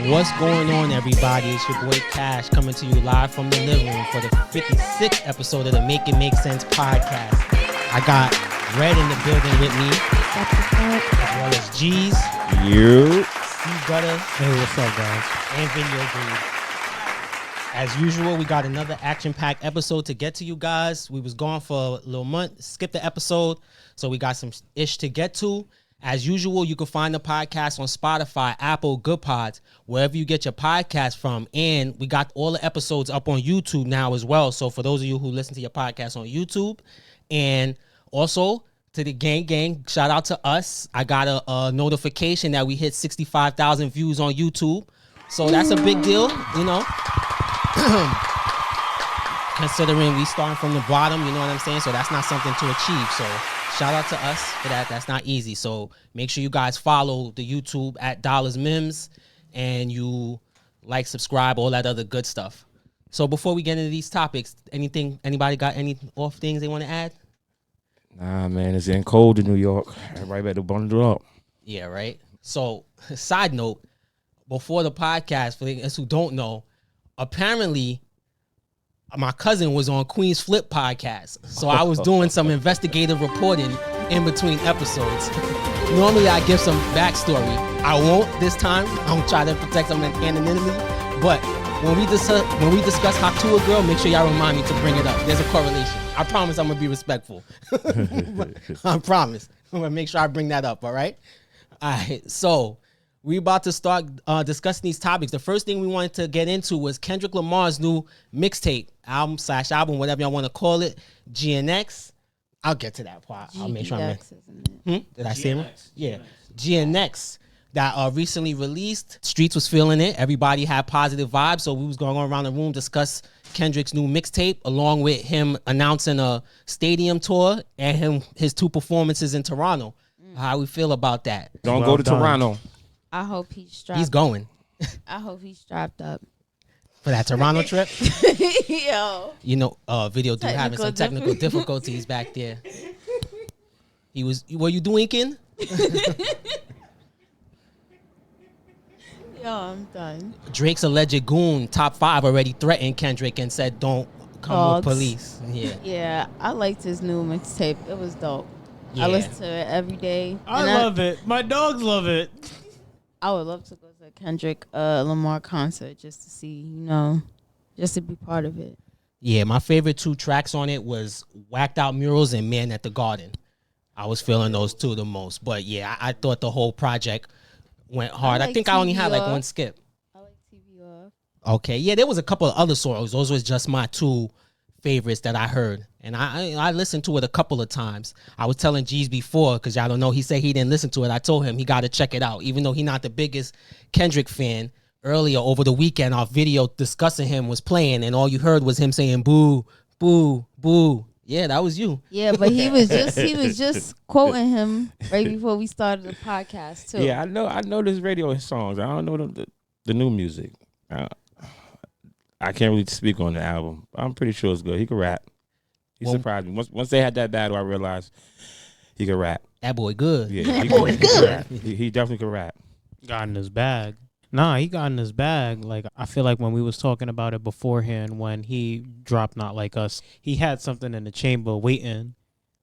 What's going on, everybody? It's your boy Cash coming to you live from the living room for the 56th episode of the Make It Make Sense podcast. I got Red in the building with me, as well as G's, Steve Gutter, hey, what's up, guys? and Video Dude. As usual, we got another action-packed episode to get to you guys. We was gone for a little month, skipped the episode, so we got some ish to get to. As usual, you can find the podcast on Spotify, Apple, Good Pods, wherever you get your podcast from. And we got all the episodes up on YouTube now as well. So for those of you who listen to your podcast on YouTube, and also to the gang, shout out to us. I got a notification that we hit 65,000 views on YouTube. So that's a big deal, you know. Considering we starting from the bottom, you know what I'm saying? So that's not something to achieve. So shout out to us for that. That's not easy. So make sure you guys follow the YouTube at $Mims and you like, subscribe, all that other good stuff. So before we get into these topics, anybody got any off things they want to add? Nah, man, it's getting cold in New York. Everybody better bundle up. Yeah, right. So side note, before the podcast, for those who don't know, apparently my cousin was on Queen's Flip podcast. So I was doing some investigative reporting in between episodes. Normally I give some backstory. I won't this time. I'm trying to protect some anonymity. But when we discuss Haktuah girl, make sure y'all remind me to bring it up. There's a correlation. I promise I'm going to be respectful. I promise. I'm going to make sure I bring that up, all right? All right, so we about to start discussing these topics. The first thing we wanted to get into was Kendrick Lamar's new mixtape, album, whatever y'all want to call it, GNX. I'll get to that part. I'll make sure Did I say it? Yeah, GNX that recently released. Streets was feeling it. Everybody had positive vibes, so we was going around the room discuss Kendrick's new mixtape, along with him announcing a stadium tour and his 2 performances in Toronto. How we feel about that? Don't go to Toronto. I hope he's strapped. He's going. I hope he's strapped up for that Toronto trip. Yo, you know, Video Dude having some technical difficulties back there. Were you drinking? Yo, I'm done. Drake's alleged goon, top 5, already threatened Kendrick and said, "Don't come with police." Yeah, I liked his new mixtape. It was dope. Yeah. I listen to it every day. I love it. My dogs love it. I would love to go to a Kendrick Lamar concert just to see, just to be part of it. Yeah, my favorite 2 tracks on it was Whacked Out Murals and Man at the Garden. I was feeling those 2 the most. But yeah, I thought the whole project went hard. I think I only had like 1 skip. I like TV Off. Okay, yeah, there was a couple of other songs. Those was just my 2 favorites that I heard. And I listened to it a couple of times. I was telling G's before, because y'all don't know, he said he didn't listen to it. I told him he got to check it out. Even though he's not the biggest Kendrick fan, earlier over the weekend, our video discussing him was playing, and all you heard was him saying, boo, boo, boo. Yeah, that was you. Yeah, but he was just quoting him right before we started the podcast, too. Yeah, I know this radio songs. I don't know the new music. I can't really speak on the album. I'm pretty sure it's good. He can rap. He surprised me. Once they had that battle, I realized he could rap. That boy good. Yeah, that boy good. He definitely could rap. Got in his bag. Nah, he got in his bag. Like, I feel like when we was talking about it beforehand, when he dropped Not Like Us, he had something in the chamber waiting.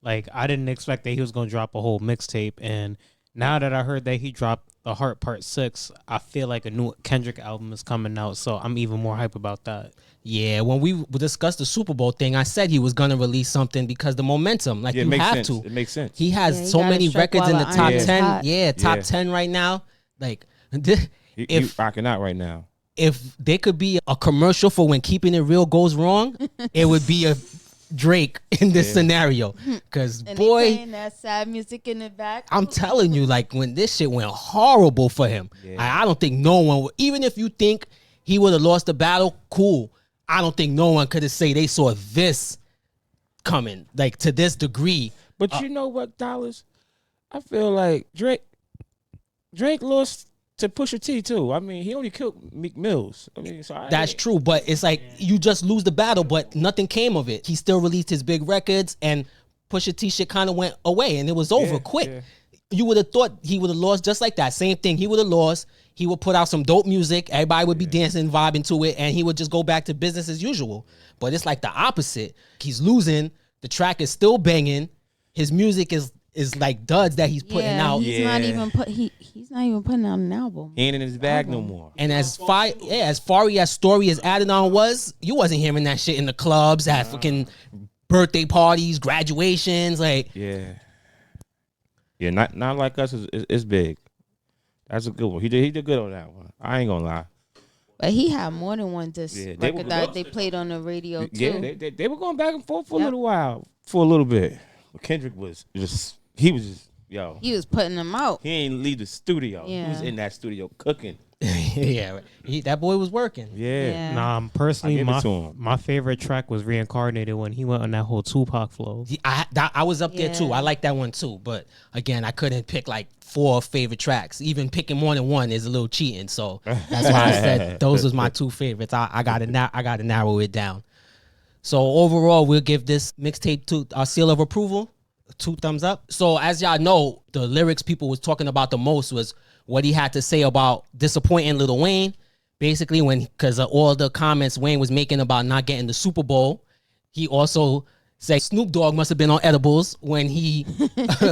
Like, I didn't expect that he was going to drop a whole mixtape. And now that I heard that he dropped The Heart Part 6, I feel like a new Kendrick album is coming out. So I'm even more hype about that. Yeah, when we discussed the Super Bowl thing, I said he was going to release something because the momentum, like, you have sense. to. It makes sense. He has so many records in the top 10. Yeah, top 10 right now. Like, he's rocking out right now. If there could be a commercial for when Keeping It Real goes wrong, it would be a Drake in this scenario. Because, boy, they playing that sad music in the back. I'm telling you, like, when this shit went horrible for him, I don't think no one would, even if you think he would have lost the battle, cool. I don't think no one could have said they saw this coming, like, to this degree. But you know what, Dollars? I feel like Drake lost to Pusha T too. I mean, he only killed Meek Mills. I mean, so that's true, but it's like you just lose the battle, but nothing came of it. He still released his big records, and Pusha T shit kind of went away, and it was over quick. You would have thought he would have lost just like that. Same thing. He would have lost. He would put out some dope music. Everybody would be dancing, vibing to it, and he would just go back to business as usual. But it's like the opposite. He's losing. The track is still banging. His music is like duds that he's putting out. He's not even putting out an album. He ain't in his bag no more. And as far as story as added on was, you wasn't hearing that shit in the clubs at fucking birthday parties, graduations, like not like us is big. That's a good one. He did good on that one. I ain't gonna lie. But he had more than one disc record that they played on the radio too. Yeah, they were going back and forth for a little while, for a little bit. But Kendrick was just he was putting them out. He ain't leave the studio. Yeah. He was in that studio cooking. yeah, that boy was working. Yeah. Nah, personally, my favorite track was Reincarnated when he went on that whole Tupac flow. I was up there too. I like that one too. But again, I couldn't pick like 4 favorite tracks. Even picking more than one is a little cheating. So that's why I said those was my 2 favorites. I got to narrow it down. So overall, we'll give this mixtape our seal of approval. 2 thumbs up. So as y'all know, the lyrics people was talking about the most was what he had to say about disappointing Lil Wayne. Basically, because of all the comments Wayne was making about not getting the Super Bowl, he also said Snoop Dogg must have been on edibles when he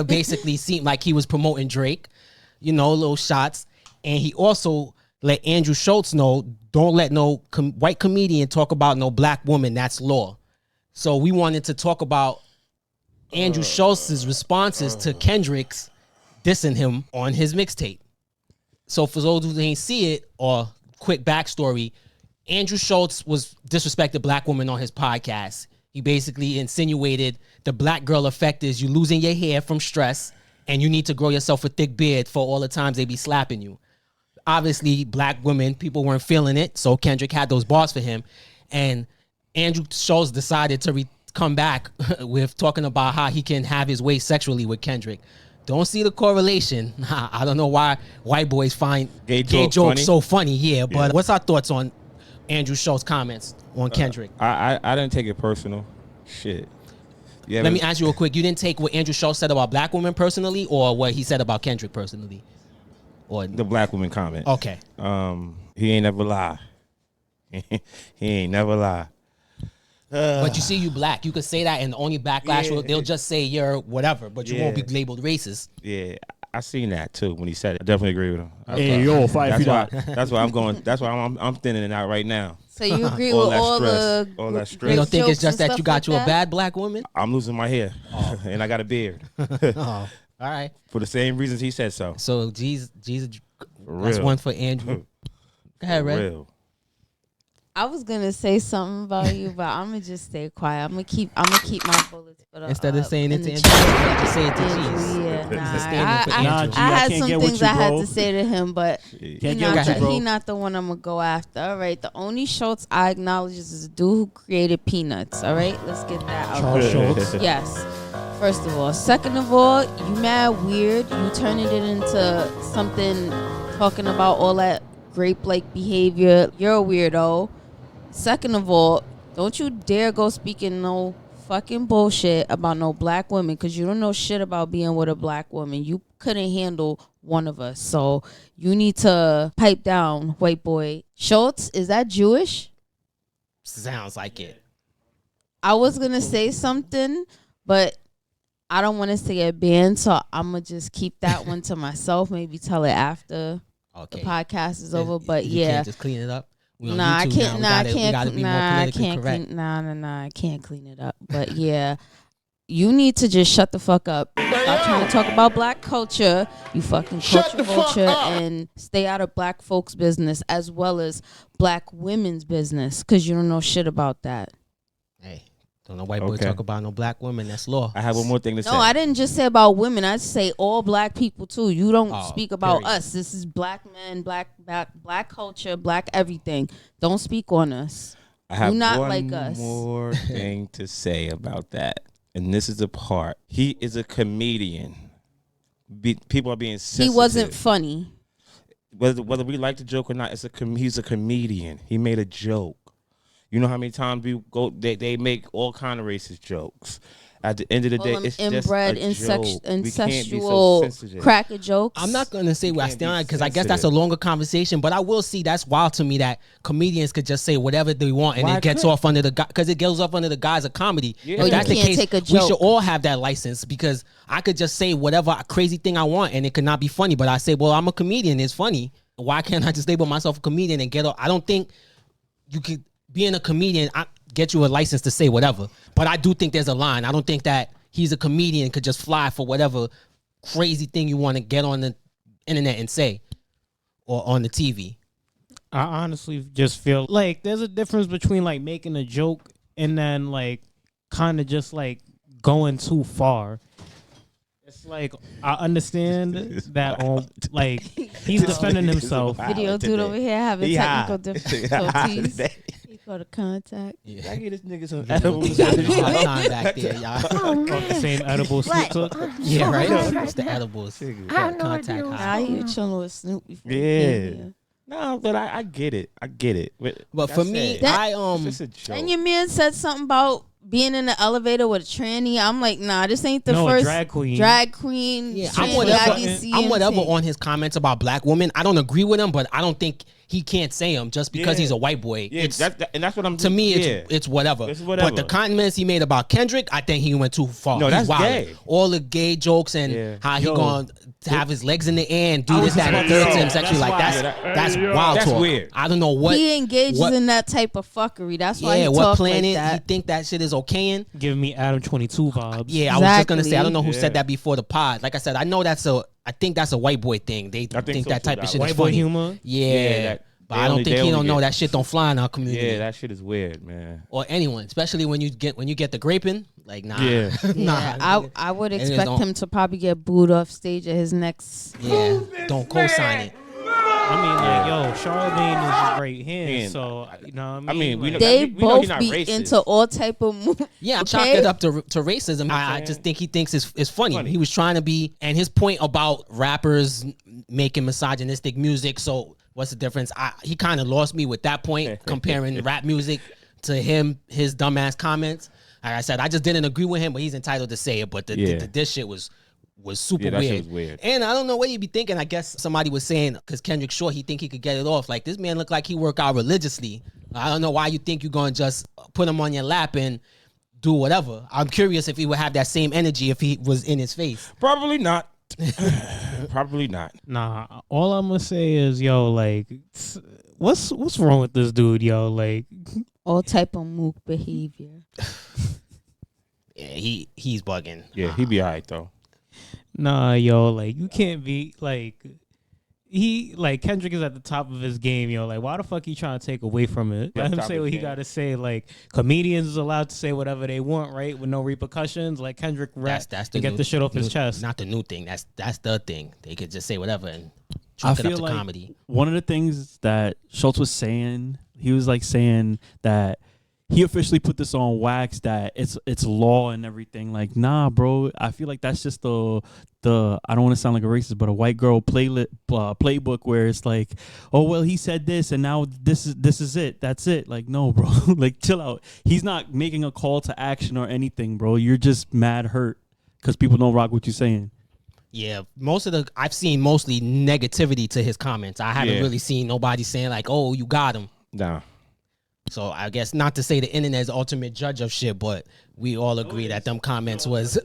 basically seemed like he was promoting Drake, little shots. And he also let Andrew Schultz know, don't let no white comedian talk about no black woman. That's law. So we wanted to talk about Andrew Schultz's responses to Kendrick's dissing him on his mixtape. So for those who didn't see it, or quick backstory, Andrew Schultz was disrespected black woman on his podcast. He basically insinuated the black girl effect is you losing your hair from stress and you need to grow yourself a thick beard for all the times they be slapping you. Obviously, black women, people weren't feeling it, so Kendrick had those bars for him. And Andrew Schultz decided to come back with talking about how he can have his way sexually with Kendrick. Don't see the correlation. I don't know why white boys find gay jokes so funny. Yeah, but what's our thoughts on Andrew Schultz's comments on Kendrick? I didn't take it personal. Shit. Yeah. Let me ask you real quick. You didn't take what Andrew Schultz said about black women personally, or what he said about Kendrick personally? Or the black woman comment. Okay. He ain't never lie. He ain't never lie. But you see, you black. You could say that, and the only backlash they'll just say you're whatever, but you won't be labeled racist. Yeah, I seen that too when he said it. I definitely agree with him. Hey, yo, fight for that. That's why I'm going. That's why I'm thinning it out right now. So you agree with all that stress. You don't think it's just that you got a bad black woman? I'm losing my hair, and I got a beard. All right. For the same reasons he said so. So Jesus, that's one for Andrew. Go ahead, Red. Real. I was gonna say something about you, but I'm gonna just stay quiet. I'm gonna keep my bullets. Instead of saying it to Andrew, just say it to Cheese. Yeah, I had some things I had to say to him, but he not the one I'm gonna go after. All right, the only Schultz I acknowledge is the dude who created Peanuts. All right, let's get that out. Charles Schultz. Yes. First of all. Second of all, you mad weird. You turning it into something talking about all that grape-like behavior. You're a weirdo. Second of all, don't you dare go speaking no fucking bullshit about no black women, because you don't know shit about being with a black woman. You couldn't handle one of us. So you need to pipe down, white boy. Schultz, is that Jewish? Sounds like it. I was going to say something, but I don't want us to get banned, so I'm going to just keep that one to myself. Maybe tell it after the podcast is over. But you can't just clean it up. I can't. I can't clean it up. But yeah, you need to just shut the fuck up. Stop trying to talk about black culture. You fucking culture vulture, and stay out of black folks' business as well as black women's business, because you don't know shit about that. Hey, don't know white boy talk about no black women. That's law. I have one more thing to say. No, I didn't just say about women. I say all black people too. You don't speak about us. This is black men, black culture, black everything. Don't speak on us. I have not one like us. more thing to say about that, and this is the part. He is a comedian. People are being sensitive. He wasn't funny. Whether we like the joke or not, he's a comedian. He made a joke. You know how many times they make all kind of racist jokes. At the end of the day, All it's them just inbred, a joke. We can't be so incestual sensitive. cracker jokes. I'm not gonna say where I can't stand be on it because I guess that's a sensitive. longer conversation. But I will see that's wild to me that comedians could just say whatever they want and Why it gets couldn't? off under the because it goes off under the guise of comedy. Yeah. If Or you that's the can't case, take a we should joke. all have that license because I could just say whatever crazy thing I want and it could not be funny. But I say, well, I'm a comedian. It's funny. Why can't I just label myself a comedian and get off? I don't think you could being a comedian get you a license to say whatever. But I do think there's a line. I don't think that he's a comedian could just fly for whatever crazy thing you want to get on the internet and say or on the TV. I honestly just feel like there's a difference between like making a joke and then like kind of just like going too far. It's like I understand that on like he's defending himself. Video dude over here having technical difficulties. He called a contact. I get this nigga some We got a hard time back there, y'all. The same edible Snoop took. Yeah, right? It's the edibles. Contact high. Nah, he was chilling with Snoop before. Yeah. No, but I get it. But for me, it's just a joke. And your man said something about being in the elevator with a tranny. I'm like, nah, this ain't the first drag queen. Yeah, tranny I be seeing. I'm whatever on his comments about black women. I don't agree with him, but I don't think he can't say them just because he's a white boy. Yeah, that's what I'm. To me, it's whatever. It's whatever. But the comments he made about Kendrick, I think he went too far. No, He's that's wildin'. gay. All the gay jokes and how he going to have his legs in the air and do I this, was that, and just the about third to to him say, sexually. Like that's wild That's talk. weird. I don't know what He engages in that type of fuckery. That's why he what talk planet like he that. think that shit is okay in. Giving me Adam 22 vibes. Yeah, I was just gonna say I don't know who Exactly. said that before the pod. Like I said, I know I think that's a white boy thing. They think so that type too, of that shit White is boy funny. humor. Yeah, but they I don't only- think they he only don't know get- that shit don't fly in our community. Yeah, that shit is weird, man. Or anyone, especially when you get the graping. Like nah, Yeah. nah. I would And it expect don't- him to probably get booed off stage at his next. Yeah, don't co-sign it. I mean, like, yo, Charlemagne is his right hand, And- so you know what I mean. I mean, we Like, know- They we know he both not be racist. into all type of movies. Yeah, I chalk it up to racism. I just think he thinks it's funny. He was trying to be, and his point about rappers making misogynistic music. So what's the difference? He kind of lost me with that point, comparing rap music to his dumbass comments. Like I said, I just didn't agree with him, but he's entitled to say it. But this shit was super Yeah, that weird. shit was weird. And I don't know what you'd be thinking. I guess somebody was saying, because Kendrick Short, he think he could get it off. Like, this man looked like he work out religiously. I don't know why you think you're going to just put him on your lap and do whatever. I'm curious if he would have that same energy if he was in his face. Probably not. Probably not. Nah, all I'm gonna say is, yo, like, what's wrong with this dude, yo? Like, All type of mook behavior. Yeah, he's bugging. Yeah, he be all right, though. nah, yo, like, you can't be like. Kendrick is at the top of his game, yo. Like, why the fuck he trying to take away from it? Yeah, Let him top say of what his he game. got to say. Like, comedians is allowed to say whatever they want, right, with no repercussions. Like Kendrick rap That's to get the shit off his chest. Not the new thing. That's the thing. They could just say whatever and I chalk it up feel to like comedy. one of the things that Schultz was saying, he was like saying that he officially put this on wax, that it's law and everything. Like, nah, bro. I feel like that's just the I don't want to sound like a racist, but a white girl playbook where it's like, oh well, he said this and now this is it. That's it. Like, no, bro. Like, chill out. He's not making a call to action or anything, bro. You're just mad hurt because people don't rock what you're saying. Yeah, I've seen mostly negativity to his comments. I haven't really seen nobody saying like, "Oh, you got him." Nah. So I guess not to say the internet is the ultimate judge of shit, but we all agree that them comments was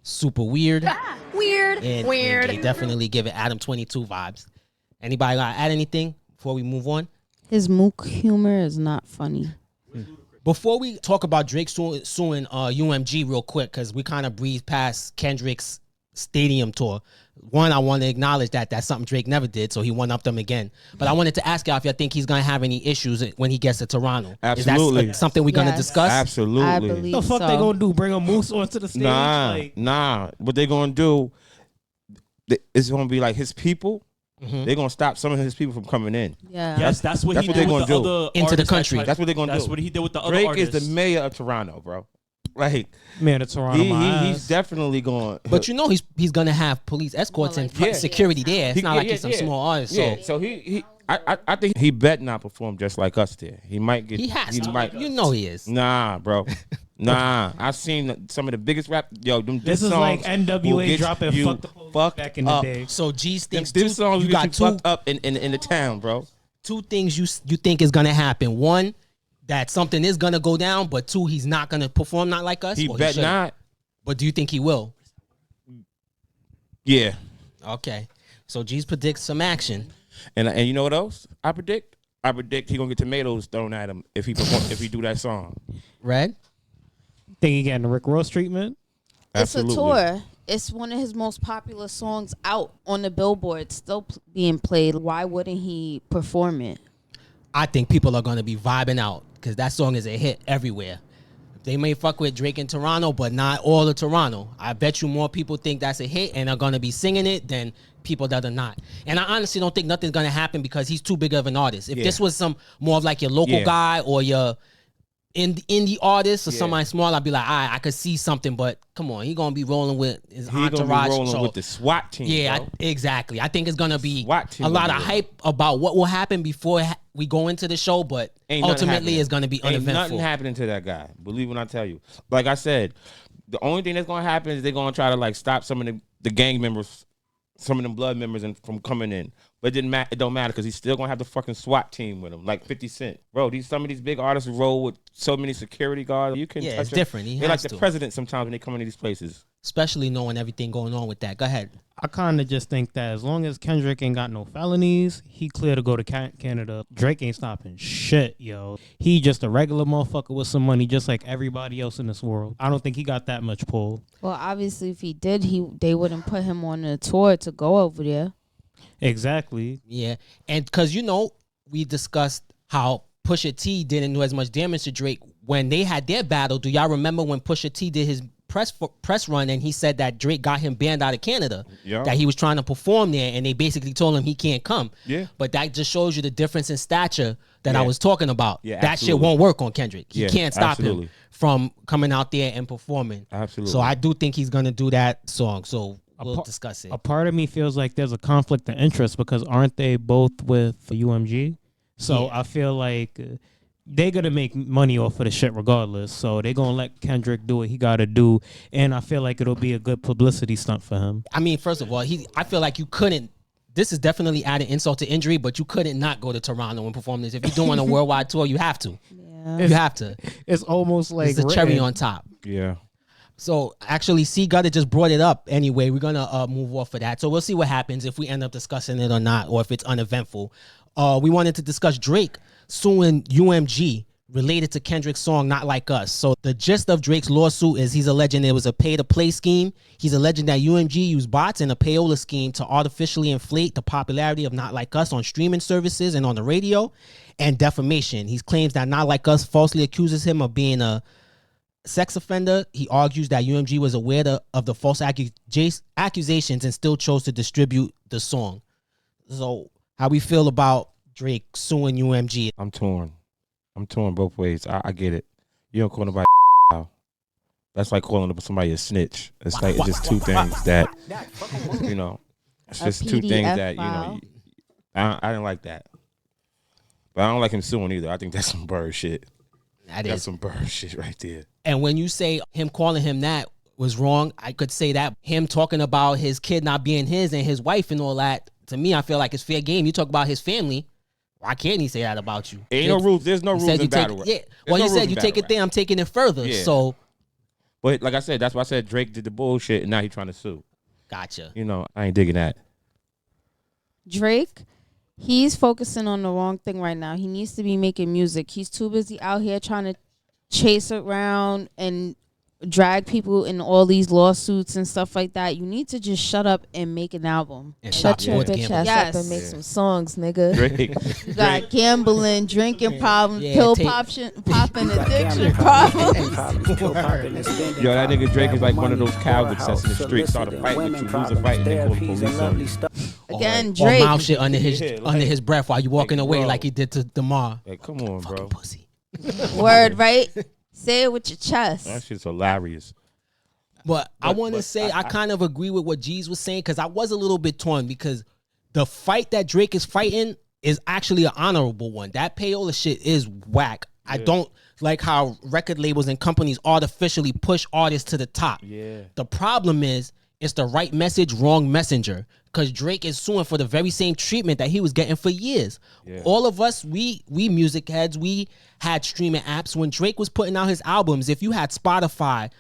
super weird. Weird. And they definitely give it Adam 22 vibes. Anybody gotta add anything before we move on? His mook humor is not funny. Before we talk about Drake suing UMG real quick, because we kind of breezed past Kendrick's stadium tour. One, I want to acknowledge that that's something Drake never did, so he one-upped them again. But I wanted to ask y'all if y'all think he's going to have any issues when he gets to Toronto. Absolutely. Is that something we're going to Yes. discuss? Absolutely. I believe The fuck so. they gonna do? Bring a moose onto the stage? Nah. What they gonna do? It's gonna be like his people. They're gonna stop some of his people from coming in. Yeah. Yes, that's what That's he what did they with the gonna do. other Into the artists country. that tried- That's what they're gonna That's do. what he did with the other Drake artists. is the mayor of Toronto, bro. Like Man, it's Toronto. my he's ass. definitely going. But you know he's going to have police escorts and Yeah. security there. It's not like he's some yeah. small artist. Yeah. So So he I think he bet not perform just like us there. He might get. He has to. Might, You know he is. Nah, bro. Nah, I've seen some of the biggest rap. Yo, them This is songs like will NWA get dropping you "Fuck the Police" back in the up. day. So G's thinks Them songs you will got get you two fucked up in the town, bro. two things you think is gonna happen. One, that something is gonna go down, but two, he's not gonna perform not like us. He or bet shouldn't? not. But do you think he will? Yeah, Okay. So G's predicts some action. and you know what else? I predict he gonna get tomatoes thrown at him if he do that song. Red? Think he getting the Rick Ross treatment? Absolutely. It's a tour. It's one of his most popular songs out on the Billboard, still being played. Why wouldn't he perform it? I think people are gonna be vibing out because that song is a hit everywhere. They may fuck with Drake in Toronto, but not all of Toronto. I bet you more people think that's a hit and are gonna be singing it than people that are not. And I honestly don't think nothing's gonna happen because he's too big of an artist. If this was some more of like your local guy or your indie artist or somebody small, I'd be like, I could see something, but come on, he gonna be rolling with his entourage. He gonna be rolling with the SWAT team. Yeah, bro. Exactly. I think it's gonna be SWAT team a lot gonna of be hype about what will happen before we go into the show, but Ain't nothing ultimately happening. it's gonna be Ain't uneventful. nothing happening to that guy. Believe when I tell you. Like I said, the only thing that's gonna happen is they're gonna try to like stop some of the gang members, some of them blood members, from coming in. But it don't matter because he's still gonna have the fucking SWAT team with him, like 50 Cent, bro. Some of these big artists roll with so many security guards. You can Yeah, touch it's them. different. He They're like has the to. president sometimes when they come into these places. Especially knowing everything going on with that. Go ahead. I kind of just think that as long as Kendrick ain't got no felonies, he clear to go to Canada. Drake ain't stopping shit, yo. He just a regular motherfucker with some money, just like everybody else in this world. I don't think he got that much pull. Well, obviously, if he did, they wouldn't put him on a tour to go over there. Exactly. Yeah. And because, we discussed how Pusha T didn't do as much damage to Drake when they had their battle. Do y'all remember when Pusha T did his press run and he said that Drake got him banned out of Canada? Yeah. That he was trying to perform there and they basically told him he can't come. Yeah. But that just shows you the difference in stature that I Yeah. was talking about. Yeah, that absolutely. shit won't work on Kendrick. He Yeah, can't stop absolutely. him from coming out there and performing. Absolutely. So I do think he's going to do that song. So we'll discuss it. A part of me feels like there's a conflict of interest because aren't they both with UMG? So Yeah. I feel like they're going to make money off of the shit regardless. So they're going to let Kendrick do what he got to do. And I feel like it'll be a good publicity stunt for him. I mean, first of all, I feel like you couldn't. This is definitely adding insult to injury, but you couldn't not go to Toronto and perform this. If you're doing a worldwide tour, you have to. Yeah. You have to. It's almost like It's the cherry written. on top. Yeah. So actually, C Gutter just brought it up anyway. We're gonna move off of that. So we'll see what happens if we end up discussing it or not, or if it's uneventful. We wanted to discuss Drake suing UMG related to Kendrick's song "Not Like Us." So the gist of Drake's lawsuit is he's alleging there was a pay-to-play scheme. He's alleging that UMG used bots in a payola scheme to artificially inflate the popularity of "Not Like Us" on streaming services and on the radio, and defamation. He claims that "Not Like Us" falsely accuses him of being a sex offender. He argues that UMG was aware of the false accusations and still chose to distribute the song. So how we feel about Drake suing UMG? I'm torn both ways. I get it. You don't call nobody out. That's like calling somebody a snitch. It's like it's just two things that it's A just two PDF things that file. I didn't like that. But I don't like him suing either. I think that's some bird shit. That That's is. some bird shit right there. And when you say him calling him that was wrong, I could say that him talking about his kid not being his and his wife and all that, to me, I feel like it's fair game. You talk about his family. Why can't he say that about you? Ain't no rules. There's no He rules said in you take battle rap. yeah. There's Well, no he rules said in you battle take it rap. there. I'm taking it further. Yeah. So But like I said, that's why I said Drake did the bullshit and now he's trying to sue. gotcha. I ain't digging that. Drake, he's focusing on the wrong thing right now. He needs to be making music. He's too busy out here trying to chase around and drag people in all these lawsuits and stuff like that. You need to just shut up and make an album. And Shut stop your with bitch gambling. ass Yes. up and make Yeah. some songs, nigga. Drake. You got gambling, drinking problems, Yeah, pill take- popping addiction problems. Yo, that nigga Drake is like one of those cowards that's in the street, start a fight with you, lose a fight, and then call the police on you. Again, Or Drake. mouth shit under his Yeah, under his breath while you walking like, away bro. like he did to Damar. Like, come on, bro. Fucking pussy. Word, right? Say it with your chest. That shit's hilarious. But I But- want to but say I- I kind of agree with what Jeez was saying because I was a little bit torn because the fight that Drake is fighting is actually an honorable one. That payola shit is whack. I don't like how record labels and companies artificially push artists to the top. Yeah. The problem is it's the right message, wrong messenger. Because Drake is suing for the very same treatment that he was getting for years. Yeah. All of us, we music heads, we had streaming apps. When Drake was putting out his albums, if you had Spotify,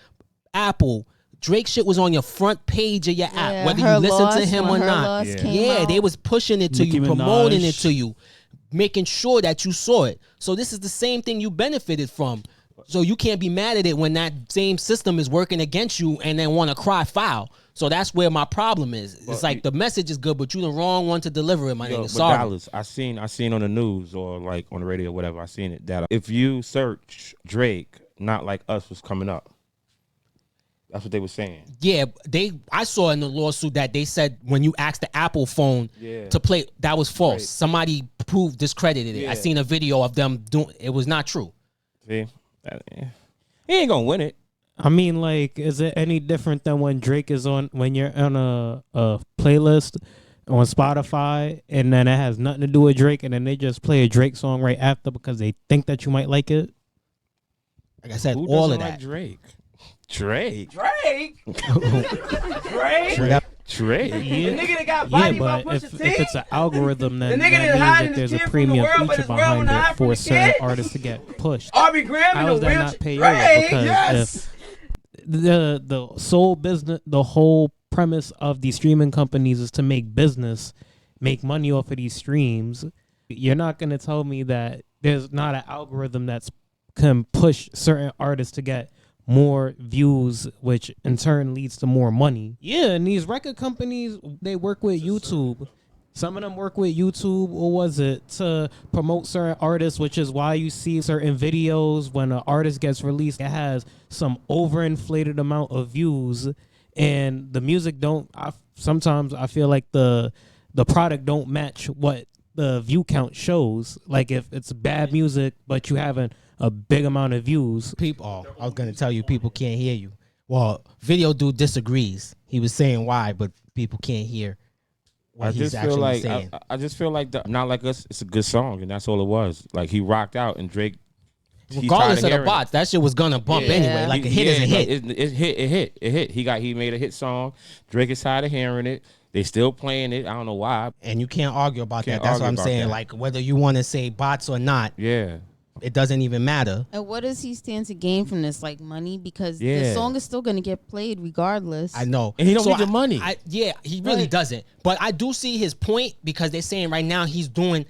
Apple, Drake shit was on your front page of your app, whether you listen to him or not. Yeah, they was pushing it to Nicki you, promoting Minaj. it to you, making sure that you saw it. So this is the same thing you benefited from. So you can't be mad at it when that same system is working against you and then want to cry foul. So that's where my problem is. It's like the message is good, but you the wrong one to deliver it, my nigga. But Sorry. Dallas, I seen on the news or like on the radio or whatever, I seen it that if you search Drake, Not Like Us was coming up. That's what they were saying. Yeah, I saw in the lawsuit that they said when you asked the Apple phone to play, that was false. Right. Somebody discredited it. I seen a video of them doing it. Was not true. See? He ain't gonna win it. I mean, like, is it any different than when Drake is when you're on a playlist on Spotify and then it has nothing to do with Drake and then they just play a Drake song right after because they think that you might like it? Like I said, Who all doesn't of like that. Drake. Drake. Drake. Yeah, The nigga that got yeah, bodied by but Pusha if T? it's an algorithm, then The that nigga means that hide that his there's a kid from the premium world, but feature his world wanna behind hide it from for the certain kid? artists to get pushed. Aubrey Graham How in is the that not wheelchair. payola? Because Yes. if the sole business, the whole premise of these streaming companies is to make business, make money off of these streams, you're not going to tell me that there's not an algorithm that's can push certain artists to get more views, which in turn leads to more money. Yeah, and these record companies, they work with YouTube. Some of them work with YouTube, or was it to promote certain artists, which is why you see certain videos when an artist gets released, it has some overinflated amount of views, and the music sometimes I feel like the product don't match what the view count shows. Like if it's bad music, but you having a big amount of views. People, I was gonna tell you, people can't hear you. Well, Video Dude disagrees. He was saying why, but people can't hear what he's actually saying. I just feel like Not Like Us, it's a good song, and that's all it was. Like he rocked out, and Drake. Regardless of the bots, that shit was gonna bump anyway. Like a hit is a hit. It hit. He made a hit song. Drake is tired of hearing it. They still playing it. I don't know why. And you can't argue about Can't that. That's what I'm argue about saying. that. Like whether you want to say bots or not, Yeah. it doesn't even matter. And what does he stand to gain from this? Like money? Because the Yeah. song is still going to get played regardless. I know. And he don't need the money. He really doesn't. But I do see his point because they're saying right now he's doing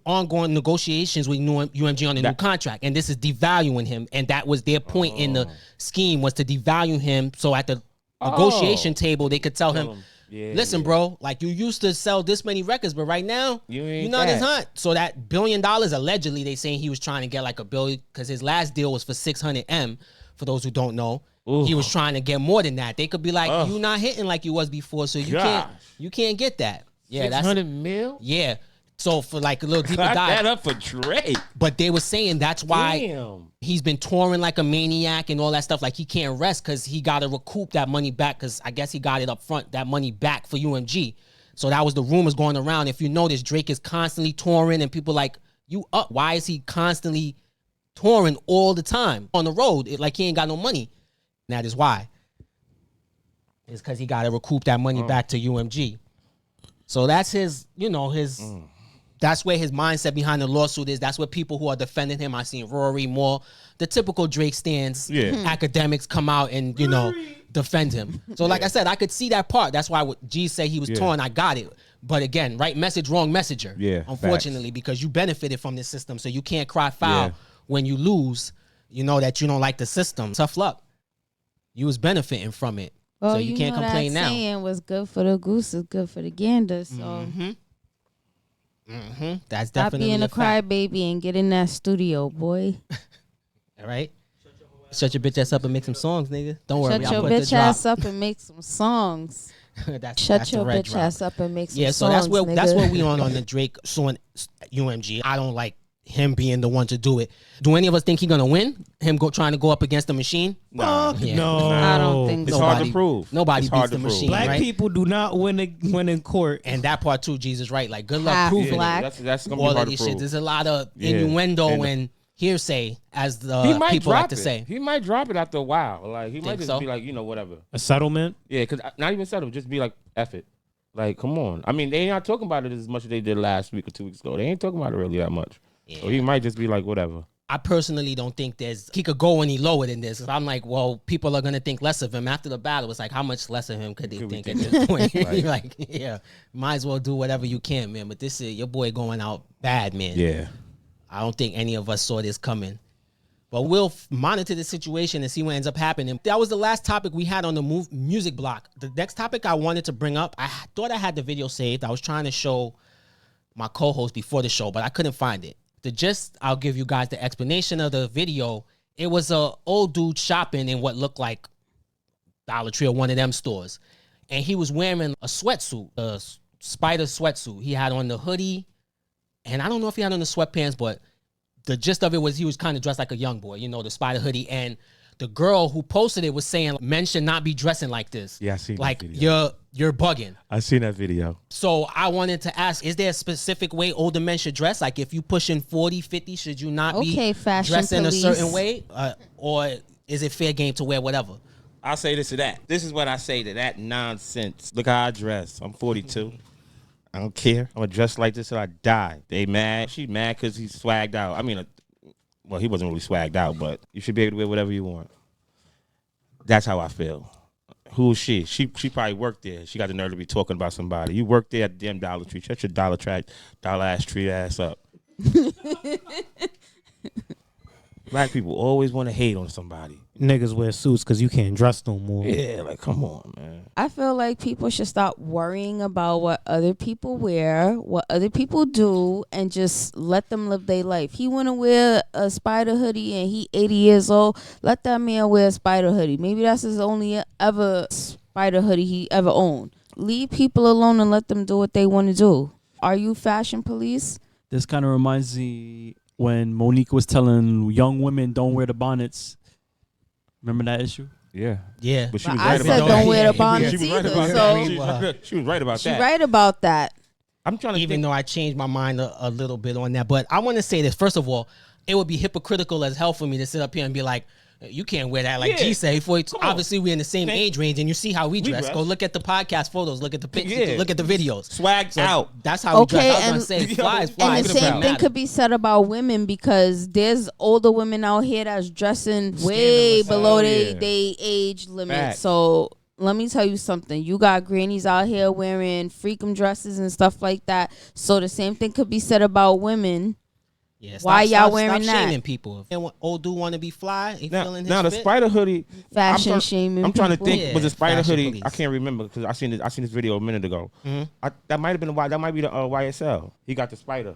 ongoing negotiations with UMG on a new contract, and this is devaluing him. And that was their point in the scheme, was to devalue him. So at the negotiation table, they could tell him, listen, bro, like you used to sell this many records, but right now you're not as hot. So that $1 billion, allegedly, they saying he was trying to get like $1 billion because his last deal was for 600 M. For those who don't know, he was trying to get more than that. They could be like, you not hitting like you was before, so you can't get that. Yeah, 600 mil. Yeah. So for like a little deeper Clap dive, that up for Drake. but they were saying that's why he's been touring like a maniac and all that stuff. Like he can't rest because he got to recoup that money back because I guess he got it up front, that money back for UMG. So that was the rumors going around. If you notice, Drake is constantly touring and people like, you up? Why is he constantly touring all the time on the road? Like he ain't got no money. And that is why. It's because he got to recoup that money back to UMG. So that's his, that's where his mindset behind the lawsuit is. That's what people who are defending him. I seen Rory Moore, the typical Drake stands, academics come out and, defend him. So like I said, I could see that part. That's why what G said he was torn. I got it. But again, right message, wrong messenger. Yeah, unfortunately, because you benefited from this system. So you can't cry foul when you lose, that you don't like the system. Tough luck. You was benefiting from it. Well, so you can't complain that now. Saying what's good for the goose is good for the gander. So That's stop definitely being a fact. crybaby and get in that studio, boy. All right. Shut your bitch ass up and make some songs, nigga. Don't worry. Shut your bitch ass up and make some songs. Shut your bitch ass up and make some songs. Yeah, so that's where nigga. we on the Drake suing UMG. I don't like him being the one to do it. Do any of us think he's gonna win? Him trying to go up against the machine? Fuck Yeah. no. I don't think It's so. hard to prove. Nobody It's beats hard the to prove. machine. Black right? people do not win in court. And that part too, Jesus, right? Like, good luck Half proving black. That's gonna be all hard of to these prove. shit. There's a lot of Yeah. innuendo And- and hearsay, as He the might people drop like to it. say. He might drop it after a while. Like he might Think just so? be like, whatever. A settlement? Yeah, because not even settle. Just be like, F it. Like, come on. I mean, they ain't not talking about it as much as they did last week or 2 weeks ago. They ain't talking about it really that much. Yeah. So he might just be like, whatever. I personally don't think he could go any lower than this. I'm like, well, people are gonna think less of him after the battle. It's like, how much less of him could they think at this point? Right. Like, yeah, might as well do whatever you can, man. But this is your boy going out bad, man. Yeah. I don't think any of us saw this coming. But we'll monitor the situation and see what ends up happening. That was the last topic we had on the music block. The next topic I wanted to bring up, I thought I had the video saved. I was trying to show my co-host before the show, but I couldn't find it. The gist, I'll give you guys the explanation of the video. It was a old dude shopping in what looked like Dollar Tree or one of them stores. And he was wearing a sweatsuit, a spider sweatsuit. He had on the hoodie, and I don't know if he had on the sweatpants, but the gist of it was he was kind of dressed like a young boy, the spider hoodie. And the girl who posted it was saying, men should not be dressing like this. Yeah, I seen that like video. you're bugging. I seen that video. So I wanted to ask, is there a specific way older men should dress? Like if you pushing 40, 50, should you not be Okay, fashion dressing police. a certain way? Or is it fair game to wear whatever? I'll say this to that. This is what I say to that nonsense. Look how I dress. I'm 42. I don't care. I'm going to dress like this till I die. They mad. She mad because he's swagged out. I mean, well, he wasn't really swagged out, but you should be able to wear whatever you want. That's how I feel. Who is she? She probably worked there. She got the nerve to be talking about somebody. You worked there at the damn Dollar Tree. Shut your dollar ass tree ass up. Black people always want to hate on somebody. Niggas wear suits because you can't dress no more. Yeah, like, come on, man. I feel like people should stop worrying about what other people wear, what other people do, and just let them live their life. He want to wear a spider hoodie and he 80 years old. Let that man wear a spider hoodie. Maybe that's his only ever spider hoodie he ever owned. Leave people alone and let them do what they want to do. Are you fashion police? This kind of reminds me when Monique was telling young women don't wear the bonnets. Remember that issue? Yeah. Yeah. But she But was I right said about don't that. wear the She bonnets was right either. about So that. She was right about she that. right about that. I'm trying to Even think. though I changed my mind a little bit on that. But I want to say this. First of all, it would be hypocritical as hell for me to sit up here and be like, you can't wear that like Yeah. G say. Come on. Obviously, we're in the same age range, and you see how we dress. dress. Go look at the podcast photos. Look at the pictures. Yeah. Look at the videos. Swagged So out. that's how we dress. Okay, I was and- gonna say Yo, fly is and fly. And the It doesn't same thing matter. could be said about women because there's older women out here that's dressing way Scandalous. below Oh, they yeah. age limit. Fact. So let me tell you something. You got grannies out here wearing freakum dresses and stuff like that. So the same thing could be said about women. Yeah, Why y'all wearing stop that? shaming people. If old dude want to be fly, he Now, feeling his now the fit. spider hoodie. Fashion shaming I'm trying to people. think. Yeah, Was the spider fashion hoodie? police. I can't remember because I seen this video a minute ago. Mm-hmm. That might have been that might be the YSL. He got the spider.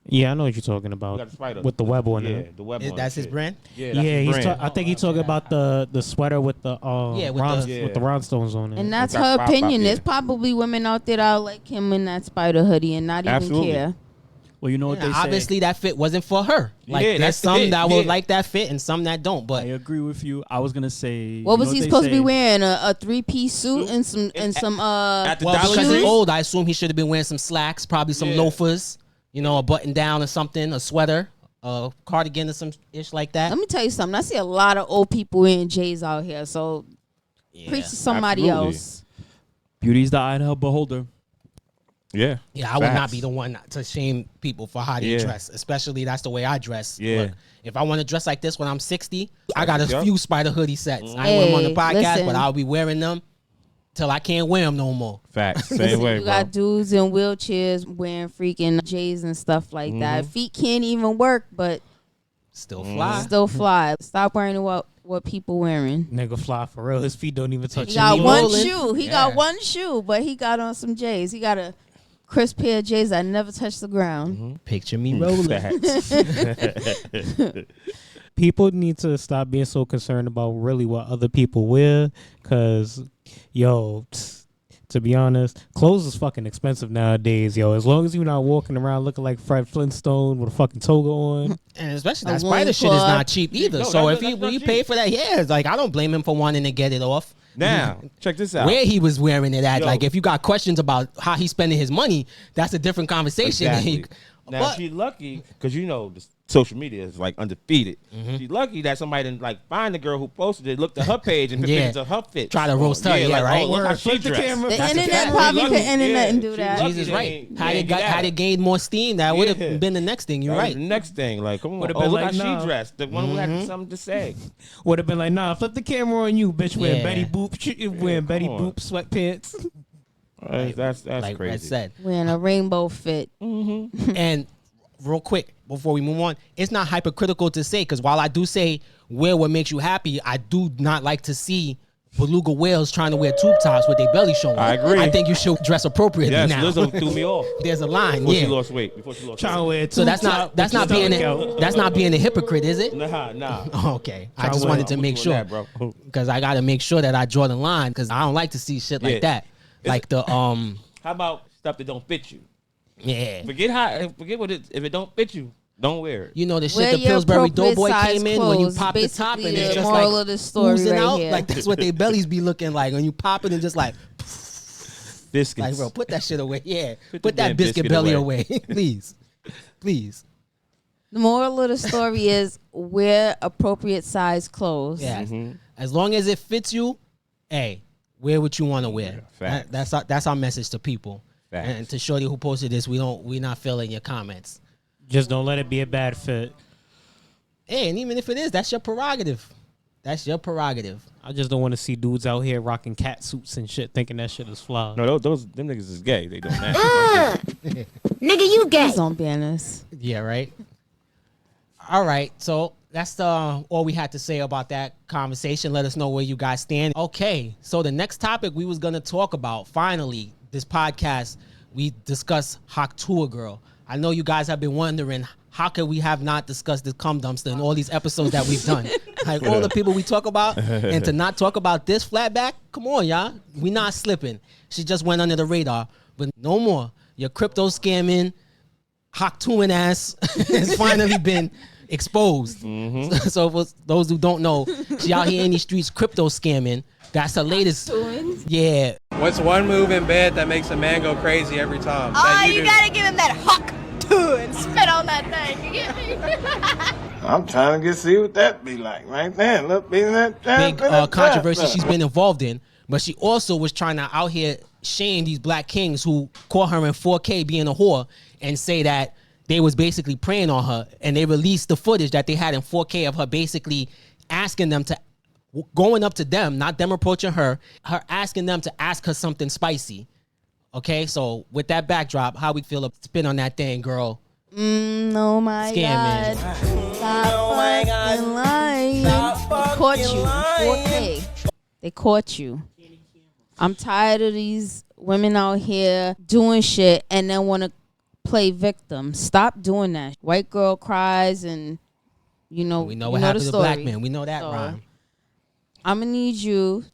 Yeah, I know what you're talking He got about. the spider With the web on yeah, it. the web. on That's it, his shit. brand. Yeah, that's Yeah, his he's. brand. I think he's talking about the sweater with the Yeah, with the- with the rhinestones on it. And that's Got her pop opinion. up, yeah. There's probably women out there that like him in that spider hoodie and not even Absolutely. care. Well, you know what Yeah, they say. obviously, that fit wasn't for her. Like, Yeah, there's that's some it, that will yeah. like that fit and some that don't. I But agree with you. I was gonna say. What you was know he they supposed to be say? wearing? A 3-piece suit and some At the well, Dollar because Tree? he's old, I assume he should have been wearing some slacks, probably some Yeah. loafers, a button down or something, a sweater, a cardigan or some ish like that. Let me tell you something. I see a lot of old people wearing J's out here. So preach to somebody absolutely. else. Beauty's the eye of the beholder. Yeah. Yeah, I would not Facts. be the one to shame people for how they Yeah. dress, especially that's the way I dress. Yeah. Look, if I want to dress like this when I'm 60, I got a Yep. few spider hoodie sets. I ain't wear them on the Hey, podcast, listen. but I'll be wearing them till I can't wear them no more. Facts. Same Listen, way, you bro. got dudes in wheelchairs wearing freaking J's and stuff like that. Mm-hmm. Feet can't even work, but Still fly. still fly. Stop worrying about what people wearing. Nigga fly for real. His feet don't even touch. He your got knee. one rolling. shoe. He Yeah. got one shoe, but he got on some J's. He got a crisp pair of J's that never touched the ground. Picture me rolling. Facts. People need to stop being so concerned about really what other people wear, cause To be honest, clothes is fucking expensive nowadays, yo. As long as you're not walking around looking like Fred Flintstone with a fucking toga on. And especially A that spider shit is loincloth. not cheap either. No, So that's if not he cheap. pay for that, yeah, it's like I don't blame him for wanting to get it off. Now, check this out. Where he was wearing it at, Yo. like if you got questions about how he's spending his money, that's a different conversation. Exactly. Now But- she's lucky because the social media is like undefeated. Mm-hmm. She's lucky that somebody didn't like find the girl who posted it, looked at her page, and Yeah. pictures of her fit. Try to roast her, yeah, like, right? Oh, look how she Flip the dressed. camera. The That's a internet fact. probably She couldn't lucky. internet and Yeah, do she that. lucky. Jesus they right. ain't- Had they it ain't got get had at it gained more steam, that would Yeah. have been the next thing. You're That was right. The next thing, like, come on, Would've oh, been look like, how nah. she dressed. The one who had something to say. Would have been like, nah, flip the camera on you, bitch. Wearing Yeah. Betty Boop, wearing Betty come Boop sweatpants. That's Like crazy. Red said. Wearing a rainbow fit. And real quick before we move on, it's not hypocritical to say, because while I do say wear what makes you happy, I do not like to see beluga whales trying to wear tube tops with their belly showing. I agree. I think you should dress appropriately Yes, now. Lizzo threw me off There's a line, before yeah. she lost weight. Before she lost Trying to weight. wear So that's not being a hypocrite, is it? Nah. Okay, I just wanted to make sure, bro. because I got to make sure that I draw the line, because I don't like to see shit like Yeah. that. Like the How about stuff that don't fit you? yeah. Forget what it. If it don't fit you, don't wear it. You know the shit Wear the your Pillsbury appropriate Doughboy size came in when you clothes. pop the top and Basically, it's the just moral like of the story oozing right out. here. Like that's what their bellies be looking like when you pop it and just like Biscuits. like bro, put that shit away. Yeah, Put put the that damn biscuit biscuit belly away. away, please, please. The moral of the story is wear appropriate size clothes. Yeah, as long as it fits you, hey, wear what you want to wear. facts. That's our message to people. Facts. And to Shorty who posted this, we're not feeling your comments. Just don't let it be a bad fit. Hey, and even if it is, that's your prerogative. That's your prerogative. I just don't want to see dudes out here rocking cat suits and shit, thinking that shit is fly. No, them niggas is gay. They doing that. Nigga, you gay. Please don't ban us. Yeah, right. All right, so that's all we had to say about that conversation. Let us know where you guys stand. Okay, so the next topic we was gonna talk about, finally, this podcast, we discuss Haktuah girl. I know you guys have been wondering, how could we have not discussed this cum dumpster in all these episodes that we've done? Like all the people we talk about, and to not talk about this flatback, come on, y'all. We not slipping. She just went under the radar, but no more. Your crypto scamming, Haktuah ass has finally been exposed. So for those who don't know, she out here in these streets crypto scamming. That's her latest. Yeah. What's one move in bed that makes a man go crazy every time? Oh, That you do? gotta give him that huck to and spit on that thing. You get me? I'm trying to see what that be like right there. Look, be that Big controversy she's been involved in, but she also was trying to out here shame these black kings who caught her in 4K being a whore and say that they was basically preying on her, and they released the footage that they had in 4K of her basically asking them to, going up to them, not them approaching her asking them to ask her something spicy. Okay, so with that backdrop, how we feel spin on that thing, girl? Oh my Scamming. God. Stop fucking lying. They caught you in 4K. They caught you. I'm tired of these women out here doing shit and then want to play victim. Stop doing that. White girl cries and We know what the happened to black story. men. We know that, So, Rhyme. I'm going to need you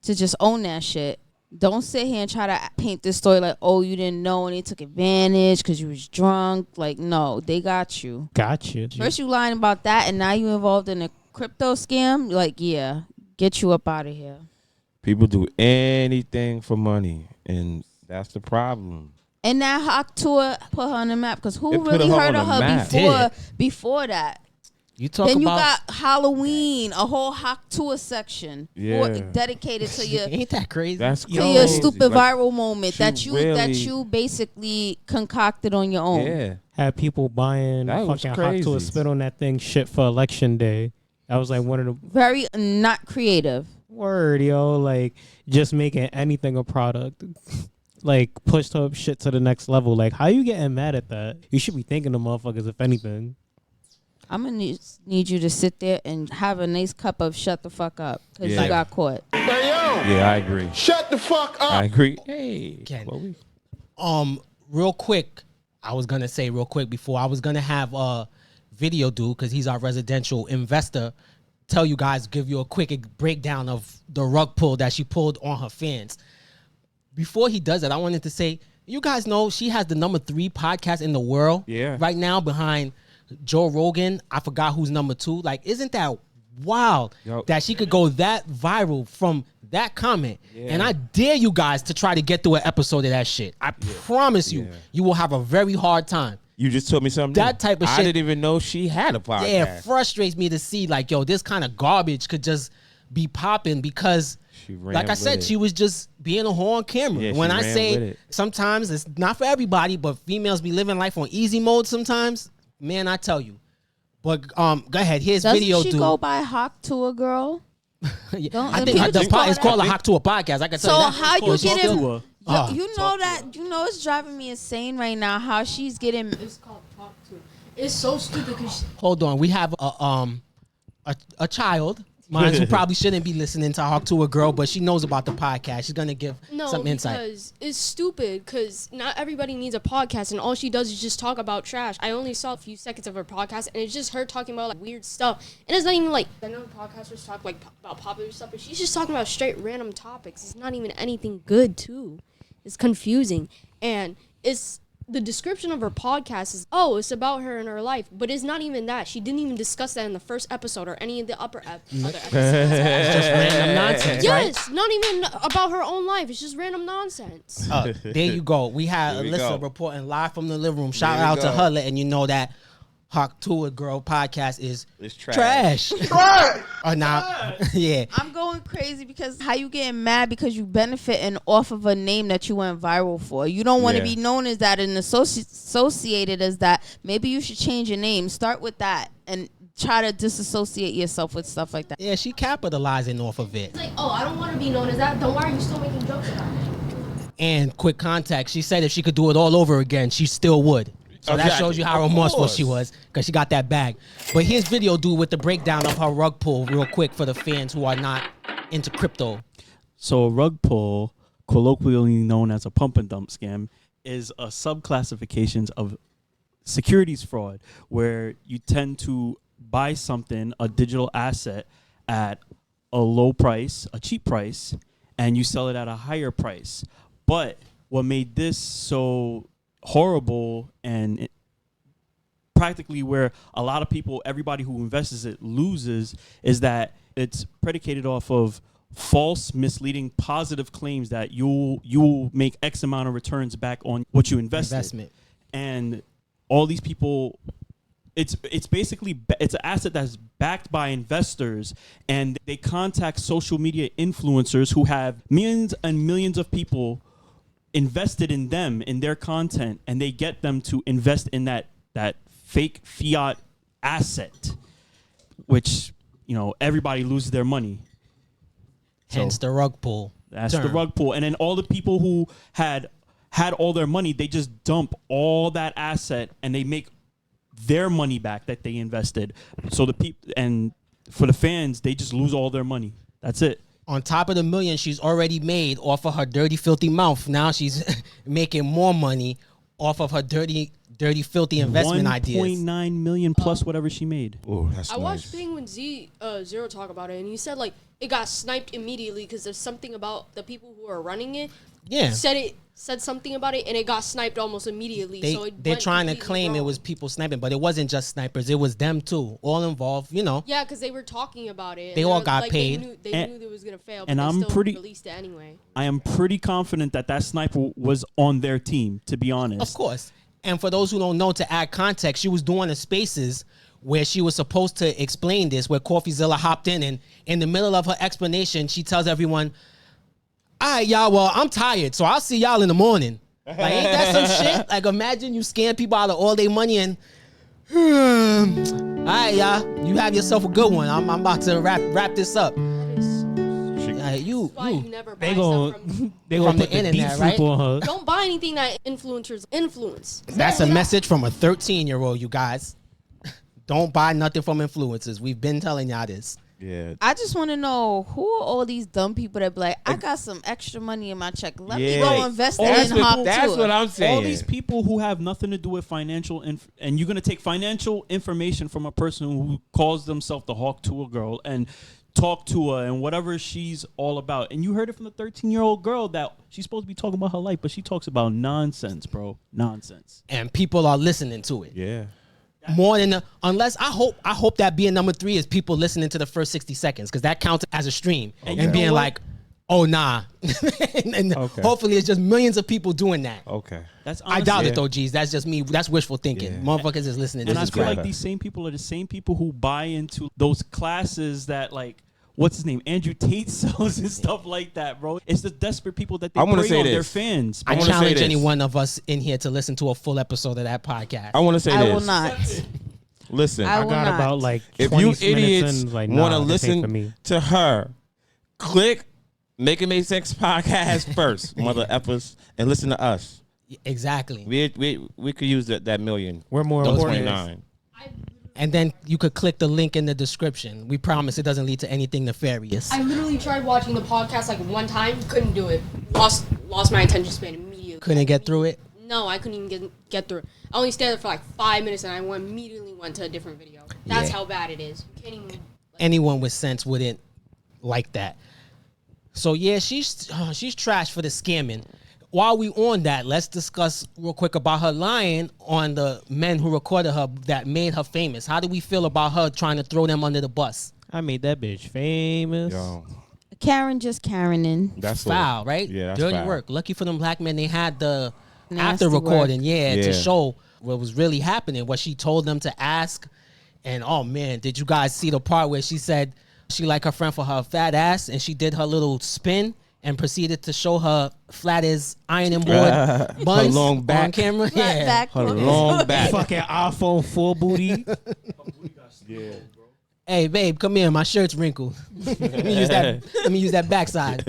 to just own that shit. Don't sit here and try to paint this story like, oh, you didn't know and they took advantage because you was drunk. Like, no, they got you. Got you. First you lying about that and now you involved in a crypto scam. Like, yeah, get you up out of here. People do anything for money, and that's the problem. And that Haktuah put her on the map because who It put really her heard on of the her map. before that? You talk Then you about got Halloween, a whole Haktuah section Yeah. dedicated to your ain't that crazy? That's to crazy. your stupid Like, viral moment she that really- you basically concocted on your own. Yeah. Had people buying That was fucking crazy. Haktuah spit on that thing shit for election day. That was like one of the Very not creative. word, yo, like just making anything a product. Like pushed her shit to the next level. Like, how you getting mad at that? You should be thanking the motherfuckers, if anything. I'm gonna need you to sit there and have a nice cup of shut the fuck up because Yeah. you got caught. Yeah, I agree. Shut the fuck up. I agree. Hey. Ken. Well, Real quick, I was gonna say real quick before I was gonna have Video Dude, because he's our residential investor, tell you guys, give you a quick breakdown of the rug pull that she pulled on her fans. before he does that, I wanted to say, you guys know she has the number 3 podcast in the world right now behind Joe Rogan. I forgot who's number 2. Like, isn't that wild that she could go that viral from that comment? And I dare you guys to try to get through an episode of that shit. I promise you, you will have a very hard time. You just told me something. That type of shit. I didn't even know she had a podcast. Yeah, it frustrates me to see like, yo, this kind of garbage could just be popping because, like I said, she was just being a whore on camera. Yeah, when I say with it. sometimes it's not for everybody, but females be living life on easy mode sometimes. Man, I tell you. But go ahead. Here's video. Doesn't she go by Haktuah girl? I think it's called a Haktuah podcast. I can tell you that. So how you get him? Oh, you know that it's driving me insane right now. How she's getting? It's called Talk To. It's so stupid. Hold on, we have a child. Mine who probably shouldn't be listening to Haktuah girl, but she knows about the podcast. She's gonna give some insight. No, because it's stupid. Because not everybody needs a podcast, and all she does is just talk about trash. I only saw a few seconds of her podcast, and it's just her talking about like weird stuff. And it's not even like I know podcasters talk like about popular stuff, but she's just talking about straight random topics. It's not even anything good too. It's confusing, and it's. The description of her podcast is, it's about her and her life. But it's not even that. She didn't even discuss that in the first episode or any of the other episodes. It's just random nonsense, yes, not even about her own life. It's just random nonsense. There you go. We had Alyssa reporting live from the living room. Shout out to her, letting you know that Haktuah girl podcast is trash. Now, yeah. I'm going crazy because how you getting mad because you benefiting off of a name that you went viral for. You don't want to be known as that and associated as that. Maybe you should change your name. Start with that and try to disassociate yourself with stuff like that. Yeah, she capitalizing off of it. It's like, I don't want to be known as that. Then why are you still making jokes about it? And quick context, she said if she could do it all over again, she still would. So that shows you how remorseful she was because she got that bag. But here's video dude with the breakdown of her rug pull real quick for the fans who are not into crypto. So a rug pull, colloquially known as a pump and dump scam, is a subclassification of securities fraud where you tend to buy something, a digital asset, at a low price, a cheap price, and you sell it at a higher price. But what made this so horrible and practically where a lot of people, everybody who invests it loses, is that it's predicated off of false, misleading, positive claims that you'll make X amount of returns back on what you invested. Investment. And all these people, it's basically it's an asset that's backed by investors, and they contact social media influencers who have millions and millions of people invested in them, in their content, and they get them to invest in that fake fiat asset, which, everybody loses their money. Hence the rug pull. That's the rug pull. And then all the people who had all their money, they just dump all that asset and they make their money back that they invested. So the people, and for the fans, they just lose all their money. That's it. On top of the million she's already made off of her dirty, filthy mouth, now she's making more money off of her dirty, filthy investment ideas. 1.9 million plus whatever she made. Oh, that's I watched Penguin Zero talk about it, and he said like it got sniped immediately because there's something about the people who are running it. Yeah, said something about it, and it got sniped almost immediately. They're trying to claim it was people sniping, but it wasn't just snipers. It was them too, all involved. Yeah, because they were talking about it. They all got paid. They knew it was gonna fail, but and they still released it anyway. I am pretty confident that sniper was on their team. To be honest, of course. And for those who don't know, to add context, she was doing the spaces where she was supposed to explain this, where CoffeeZilla hopped in, and in the middle of her explanation, she tells everyone, all right, y'all, well, I'm tired, so I'll see y'all in the morning. Like, ain't that some shit? Like, imagine you scam people out of all their money and, all right, y'all, you have yourself a good one. I'm about to wrap this up. You never they buy gonna stuff from put the the internet, deep right? on her. Don't buy anything that influencers influence. That's a message from a 13-year-old, you guys. Don't buy nothing from influencers. We've been telling y'all this. Yeah. I just want to know who are all these dumb people that be like, I got some extra money in my check. Let me go invest in Haktuah. That's what I'm saying. All these people who have nothing to do with financial and you're going to take financial information from a person who calls themselves the Haktuah girl and talk to her and whatever she's all about. And you heard it from the 13-year-old girl that she's supposed to be talking about her life, but she talks about nonsense, bro. Nonsense. And people are listening to it. Yeah. More than unless I hope that being number 3 is people listening to the first 60 seconds because that counts as a stream and being like, oh nah, and hopefully it's just millions of people doing that. Okay, that's I doubt it though, G's. That's just me. That's wishful thinking. Motherfuckers is listening. And to I this feel crap. like these same people are the same people who buy into those classes that like. What's his name? Andrew Tate sells and stuff like that, bro. It's the desperate people that they prey on their fans. I challenge any one of us in here to listen to a full episode of that podcast. I want to say this. I will not. Listen, I got about like 20 if you minutes idiots in, like, want to this ain't for listen me. to her, click Make It Make Sense podcast first, mother effers, and listen to us. Exactly. We could use that million. We're more Those important. 29. And then you could click the link in the description. We promise it doesn't lead to anything nefarious. I literally tried watching the podcast like one time, couldn't do it. Lost my attention span immediately. Couldn't get through it? No, I couldn't even get through it. I only stayed there for like 5 minutes and I immediately went to a different video. That's how bad it is. You can't even. Anyone with sense wouldn't like that. So yeah, she's trash for the scamming. While we on that, let's discuss real quick about her lying on the men who recorded her that made her famous. How do we feel about her trying to throw them under the bus? I made that bitch famous. Yo, Karen just Karening. that's Foul, right? Yeah, that's dirty foul. work. Lucky for them black men, they had the Nasty after recording, work. to show what was really happening, what she told them to ask. And oh man, did you guys see the part where she said she liked her friend for her fat ass and she did her little spin and proceeded to show her flat as ironing board buns long back. on camera? Yeah. Back Her long back. Fucking iPhone 4 booty. Yeah. Hey babe, come here. My shirt's wrinkled. Let me use that backside.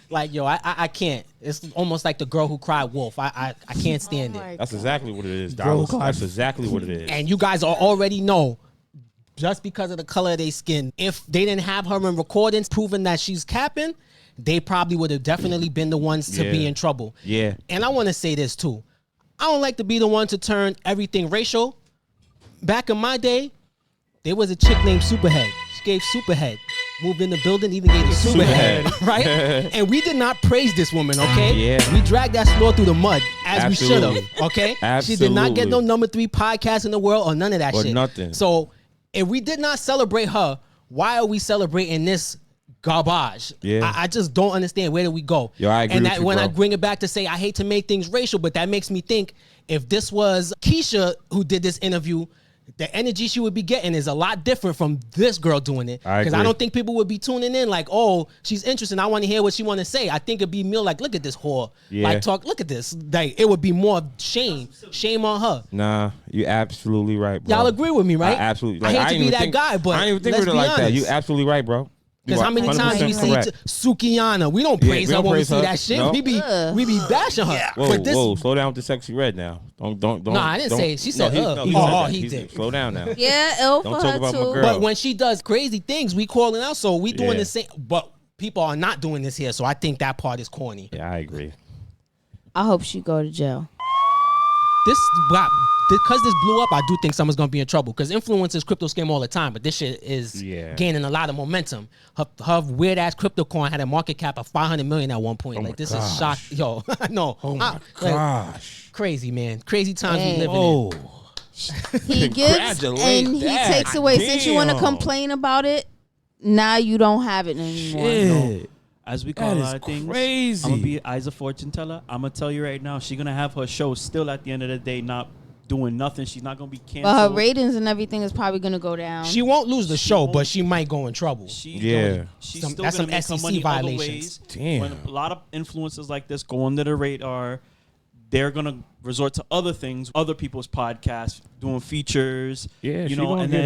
Like yo, I can't. It's almost like the girl who cried wolf. I can't stand it. That's exactly what it is, Dallas. That's exactly what it is. And you guys already know, just because of the color of their skin, if they didn't have her in recordings proving that she's capping, they probably would have definitely been the ones to be in trouble. Yeah. And I want to say this too. I don't like to be the one to turn everything racial. Back in my day, there was a chick named Superhead. She gave Superhead. Moved in the building, even gave the Superhead. Right? And we did not praise this woman, okay? Yeah. We dragged that slow through the mud, as we should have, okay? Absolutely. She did not get no number 3 podcast in the world or none of that Or shit. nothing. So if we did not celebrate her, why are we celebrating this garbage? Yeah. I just don't understand. Where do we go? Yo, I agree and with that, you, when bro. I bring it back to say I hate to make things racial, but that makes me think if this was Keisha who did this interview, the energy she would be getting is a lot different from this girl doing it. I Because I agree. don't think people would be tuning in like, oh, she's interesting. I want to hear what she want to say. I think it'd be more like, look at this whore. Yeah. Like, look at this. Like, it would be more shame on her. Nah, you absolutely right, bro. Y'all agree with me, right? I absolutely. I hate to didn't be even that think- guy, but I didn't even think let's of it be like that. honest. You absolutely right, bro. Because how many times we see Sukiyana? We don't praise we her don't when we praise see her. that shit. No. We be bashing her. Whoa, But this, whoa, slow down with the sexy red now. Don't. No, I didn't don't- say it. She said, he oh, said that. he did. Slow down now. Yeah, ill Don't for talk her about my too. girl. But when she does crazy things, we calling out. So we doing Yeah. the same. But people are not doing this here. So I think that part is corny. Yeah, I agree. I hope she go to jail. Because this blew up, I do think someone's gonna be in trouble. Because influencers crypto scam all the time, but this shit is gaining a lot of momentum. Her weird ass crypto coin had a market cap of 500 million at one point. Oh like my this gosh. is shock. Yo, no. Oh my like, gosh. crazy man, crazy times Hey. we living in. He gives and he that. takes away. Since you want to Damn. complain about it, now you don't have it anymore. Shit. As we call That a is lot of things, crazy. I'm gonna be eyes of fortune teller. I'm gonna tell you right now, she's gonna have her show still at the end of the day, not doing nothing. She's not gonna be canceled. But her ratings and everything is probably gonna go down. She won't lose the She show, won't. but she might go in trouble. She's Yeah. she's Some- still that's gonna some make her SEC money other violations. ways. Damn. When a lot of influencers like this go under the radar, they're gonna resort to other things, other people's podcasts, doing features. Yeah, you she know, gonna and get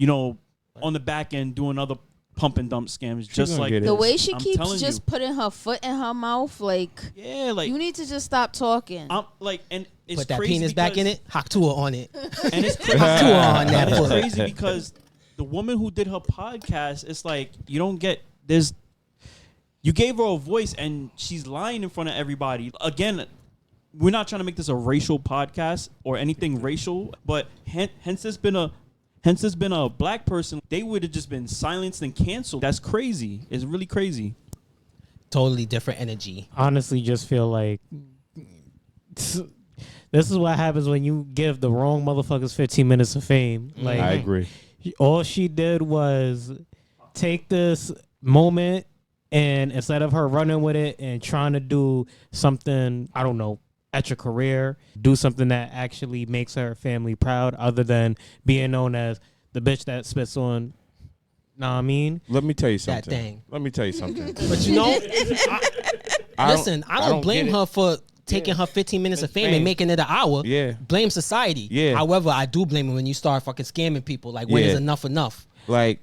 then on the back end doing other pump and dump scams, just gonna like get it. the this. way she I'm keeps telling just you. putting her foot in her mouth, like Yeah, like you need to just stop talking. I'm like, and it's Put that crazy penis back in because- it. Haktuah on it. And it's crazy. Haktuah on that And it's foot. crazy because the woman who did her podcast, it's like you don't get there's. You gave her a voice and she's lying in front of everybody. Again, we're not trying to make this a racial podcast or anything racial, but hence there's been a Hence, it's been a black person, they would have just been silenced and canceled. That's crazy. It's really crazy. Totally different energy. Honestly, just feel like this is what happens when you give the wrong motherfuckers 15 minutes of fame. Like, I agree. all she did was take this moment and instead of her running with it and trying to do something, I don't know, at your career, do something that actually makes her family proud other than being known as the bitch that spits on, know what I mean? Let me tell you something. That thing. Let me tell you something. But you know, I don't blame her for taking her 15 minutes of fame and making it an hour. Yeah. Blame society. Yeah. However, I do blame it when you start fucking scamming people. Like, when is enough enough? Like,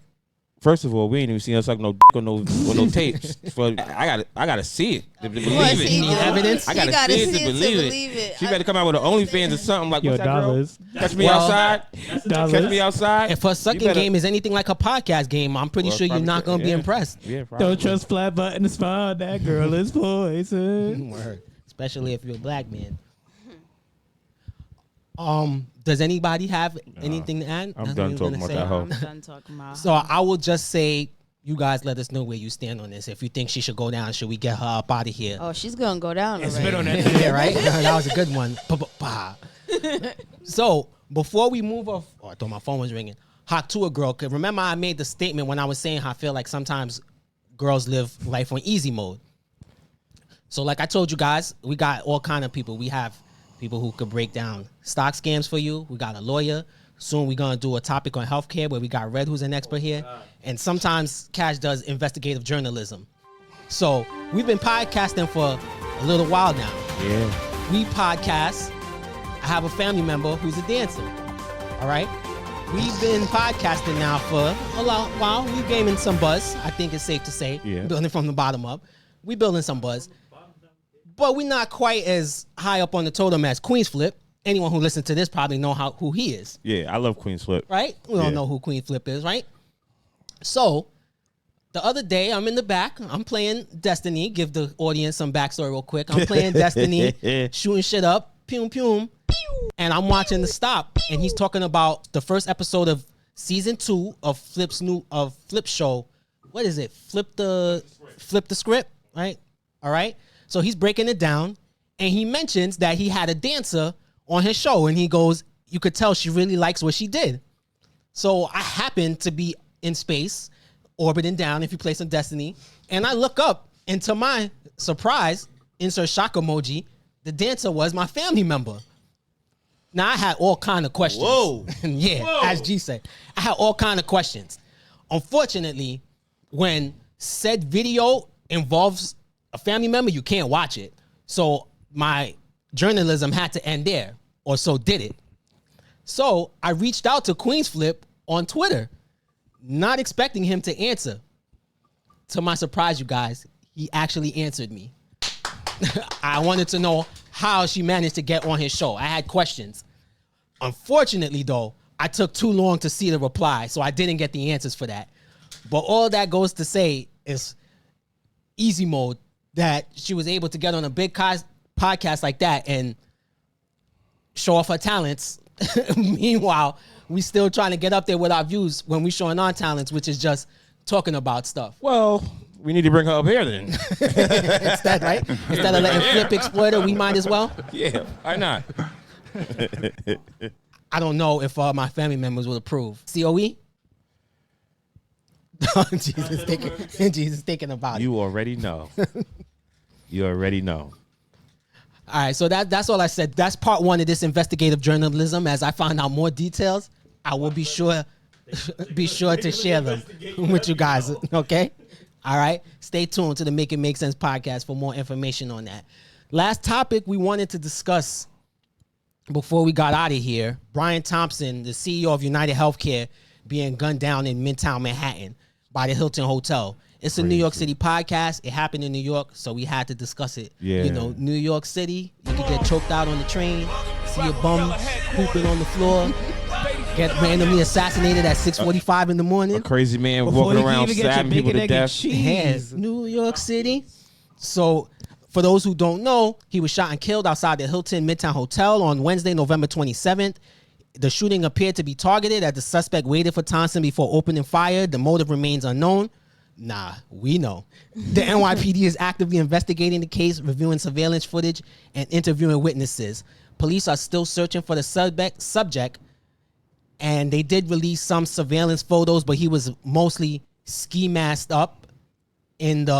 first of all, we ain't even seen her suck no dick on no tapes. I gotta see it to believe it. You need evidence? I gotta see it to believe it. She better come out with her OnlyFans or something like, what's that, dollars. girl? Catch me outside. Dollars. Catch me outside. If her sucking game is anything like a podcast game, I'm pretty sure you're not gonna be impressed. Yeah, probably. Don't trust flat button to spawn. That girl is poison. Word. Especially if you're a black man. Does anybody have anything to add? I'm done talking about that hoe. I'm done talking about. So I will just say, you guys let us know where you stand on this. If you think she should go down, should we get her up out of here? Oh, she's gonna go down. And already. spit on that. Yeah, right? That was a good one. So before we move off, oh, I thought my phone was ringing. Haktuah girl, cause remember I made the statement when I was saying how I feel like sometimes girls live life on easy mode. So like I told you guys, we got all kind of people. We have people who could break down stock scams for you. We got a lawyer. Soon we're going to do a topic on healthcare where we got Red, who's an expert here. And sometimes Cash does investigative journalism. So we've been podcasting for a little while now. Yeah. We podcast. I have a family member who's a dancer. All right? We've been podcasting now for a while. We're gaining some buzz. I think it's safe to say. Yeah. Building from the bottom up. We're building some buzz. But we're not quite as high up on the totem as Queen's Flip. Anyone who listens to this probably know who he is. Yeah, I love Queen's Flip. Right? We don't know who Queen Flip is, right? So, the other day, I'm in the back. I'm playing Destiny. Give the audience some backstory real quick. I'm playing Destiny, shooting shit up. Pew, pew. And I'm watching the stop. And he's talking about the first episode of season 2 of Flip's Flip show. What is it? Flip the script, right? All right. So he's breaking it down, and he mentions that he had a dancer on his show, and he goes, you could tell she really likes what she did. So I happened to be in space, orbiting down, if you play some Destiny, and I look up, and to my surprise, insert shock emoji, the dancer was my family member. Now, I had all kind of questions. Whoa. As G said, I had all kind of questions. Unfortunately, when said video involves a family member, you can't watch it. So my journalism had to end there, or so did it. So I reached out to Queen's Flip on Twitter, not expecting him to answer. To my surprise, you guys, he actually answered me. I wanted to know how she managed to get on his show. I had questions. Unfortunately, though, I took too long to see the reply, so I didn't get the answers for that. But all that goes to say is easy mode, that she was able to get on a big podcast like that and show off her talents. Meanwhile, we still trying to get up there with our views when we showing our talents, which is just talking about stuff. Well, we need to bring her up here then. Instead, right? Instead of letting Flip exploit her, we might as well. Yeah, why not? I don't know if my family members would approve. COE? Jesus thinking about it. You already know. You already know. All right, so that's all I said. That's part 1 of this investigative journalism. As I find out more details, I will be sure to share them with you guys. Okay? All right? Stay tuned to the Make It Make Sense podcast for more information on that. Last topic we wanted to discuss before we got out of here, Brian Thompson, the CEO of United Healthcare, being gunned down in Midtown Manhattan by the Hilton Hotel. It's a New York City podcast. It happened in New York, so we had to discuss it. Yeah. You know, New York City, you could get choked out on the train, see a bum pooping on the floor, get randomly assassinated at 6:45 in the morning. A crazy man walking around stabbing people to death. Yes, New York City. So, for those who don't know, he was shot and killed outside the Hilton Midtown Hotel on Wednesday, November 27th. The shooting appeared to be targeted as the suspect waited for Thompson before opening fire. The motive remains unknown. Nah, we know. The NYPD is actively investigating the case, reviewing surveillance footage, and interviewing witnesses. Police are still searching for the subject, and they did release some surveillance photos, but he was mostly ski masked up in the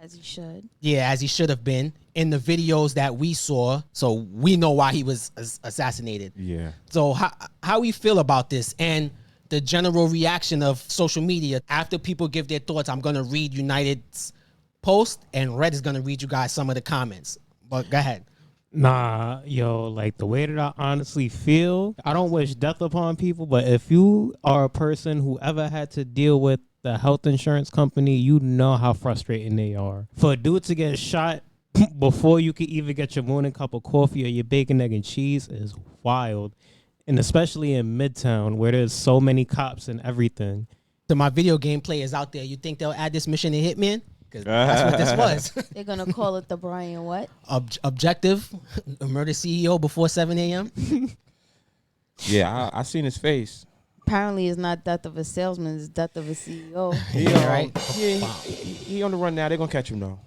As he should. Yeah, as he should have been in the videos that we saw. So we know why he was assassinated. Yeah. So how we feel about this and the general reaction of social media after people give their thoughts. I'm gonna read United's post, and Red is gonna read you guys some of the comments. But go ahead. Nah, yo, like the way that I honestly feel, I don't wish death upon people, but if you are a person who ever had to deal with the health insurance company, you know how frustrating they are. For a dude to get shot before you could even get your morning cup of coffee or your bacon, egg, and cheese is wild. And especially in Midtown where there's so many cops and everything. So my video game players out there, you think they'll add this mission to Hitman? Because that's what this was. They're going to call it the Brian what? Objective, murder CEO before 7 a.m. Yeah, I seen his face. Apparently it's not death of a salesman, it's death of a CEO. Yeah, right. Yeah, he on the run now. They're gonna catch him though.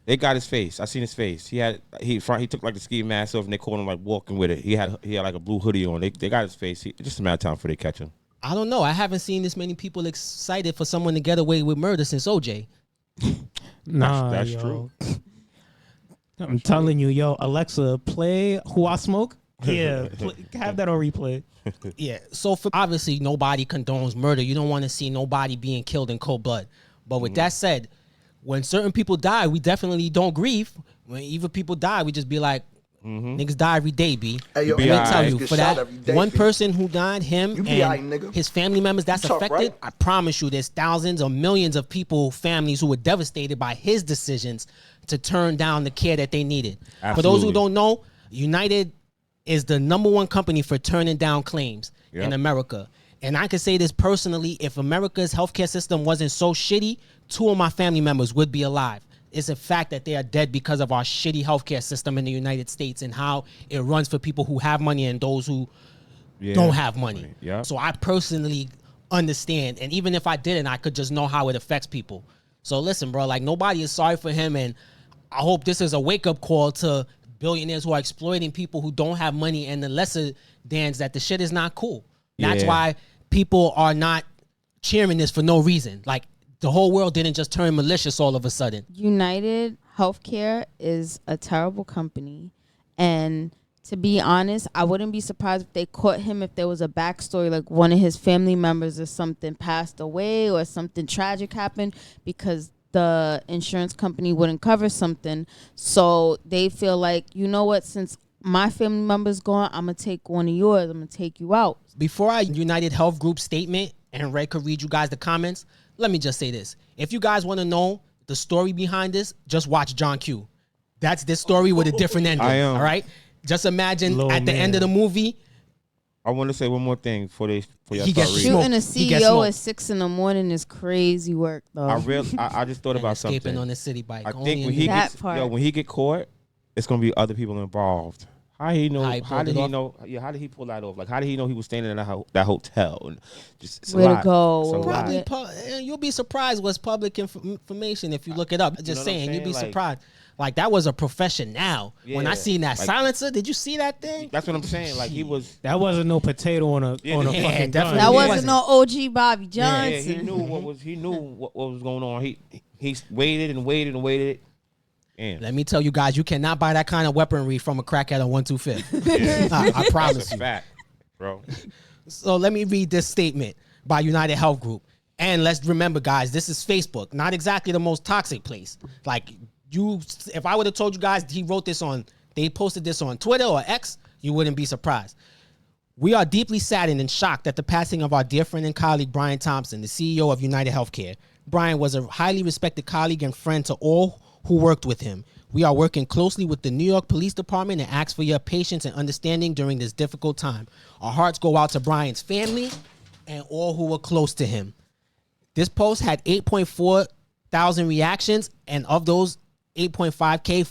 They got his face. I seen his face. He took like the ski mask off and they caught him like walking with it. He had like a blue hoodie on. They got his face. It's just a matter of time before they catch him. I don't know. I haven't seen this many people excited for someone to get away with murder since OJ. Nah, that's yo. true. I'm telling you, yo, Alexa, play Who I Smoke. Yeah, have that on replay. Yeah. So obviously nobody condones murder. You don't want to see nobody being killed in cold blood. But with that said, when certain people die, we definitely don't grieve. When even people die, we just be like, niggas die every day, B. Hey, yo, Let me tell you, for that day, one B. person who died, him You be and aight, nigga. his family members that's You tough, affected, right? I promise you there's thousands or millions of people, families who were devastated by his decisions to turn down the care that they needed. For those who Absolutely. don't know, United is the #1 company for turning down claims in Yep. America. And I can say this personally, if America's healthcare system wasn't so shitty, 2 of my family members would be alive. It's a fact that they are dead because of our shitty healthcare system in the United States and how it runs for people who have money and those who don't have money. Yeah. So I personally understand. And even if I didn't, I could just know how it affects people. So listen, bro, like nobody is sorry for him. And I hope this is a wake-up call to billionaires who are exploiting people who don't have money and the lesser dans that the shit is not cool. That's Yeah. why people are not cheering this for no reason. Like the whole world didn't just turn malicious all of a sudden. United Healthcare is a terrible company. And to be honest, I wouldn't be surprised if they caught him if there was a backstory, like one of his family members or something passed away or something tragic happened because the insurance company wouldn't cover something. So they feel like, you know what, since my family member's gone, I'm going to take one of yours. I'm going to take you out. Before I United Health Group statement and Red could read you guys the comments, let me just say this. If you guys want to know the story behind this, just watch John Q. That's this story with a different ending. All right? Just imagine at the end of the movie. I want to say one more thing before y'all He gets start smoked. reading. Shooting a He gets CEO smoked. at 6 a.m. is crazy work, though. I just thought about Escaping something. on the city bike. I Only think in when New he York. gets That part. when he get caught, it's gonna be other people involved. How he know? How he How pulled did it he off? know? Yeah, how did he pull that off? Like, how did he know he was staying in that hotel? And just it's a Where to lot. go? It's a lot. Probably, you'll be surprised what's public information if you look it up. Just know what I'm saying, you'd be saying? Like- surprised. Like that was a profession. Now, when I Yeah, seen that like- silencer, did you see that thing? That's what I'm saying. Like he was. That wasn't no potato on a Yeah, on a yeah, fucking gun. definitely. That He wasn't wasn't. no OG Bobby Yeah, Johnson. he knew what was going on. He waited and waited and waited. And Let me tell you guys, you cannot buy that kind of weaponry from a crackhead on 125th. I promise that's a you. fact, bro. So let me read this statement by United Health Group. And let's remember, guys, this is Facebook, not exactly the most toxic place. Like if I would have told you guys they posted this on Twitter or X, you wouldn't be surprised. We are deeply saddened and shocked at the passing of our dear friend and colleague, Brian Thompson, the CEO of United Healthcare. Brian was a highly respected colleague and friend to all who worked with him. We are working closely with the New York Police Department and ask for your patience and understanding during this difficult time. Our hearts go out to Brian's family and all who were close to him. This post had 8.4 thousand reactions, and of those 8.5K,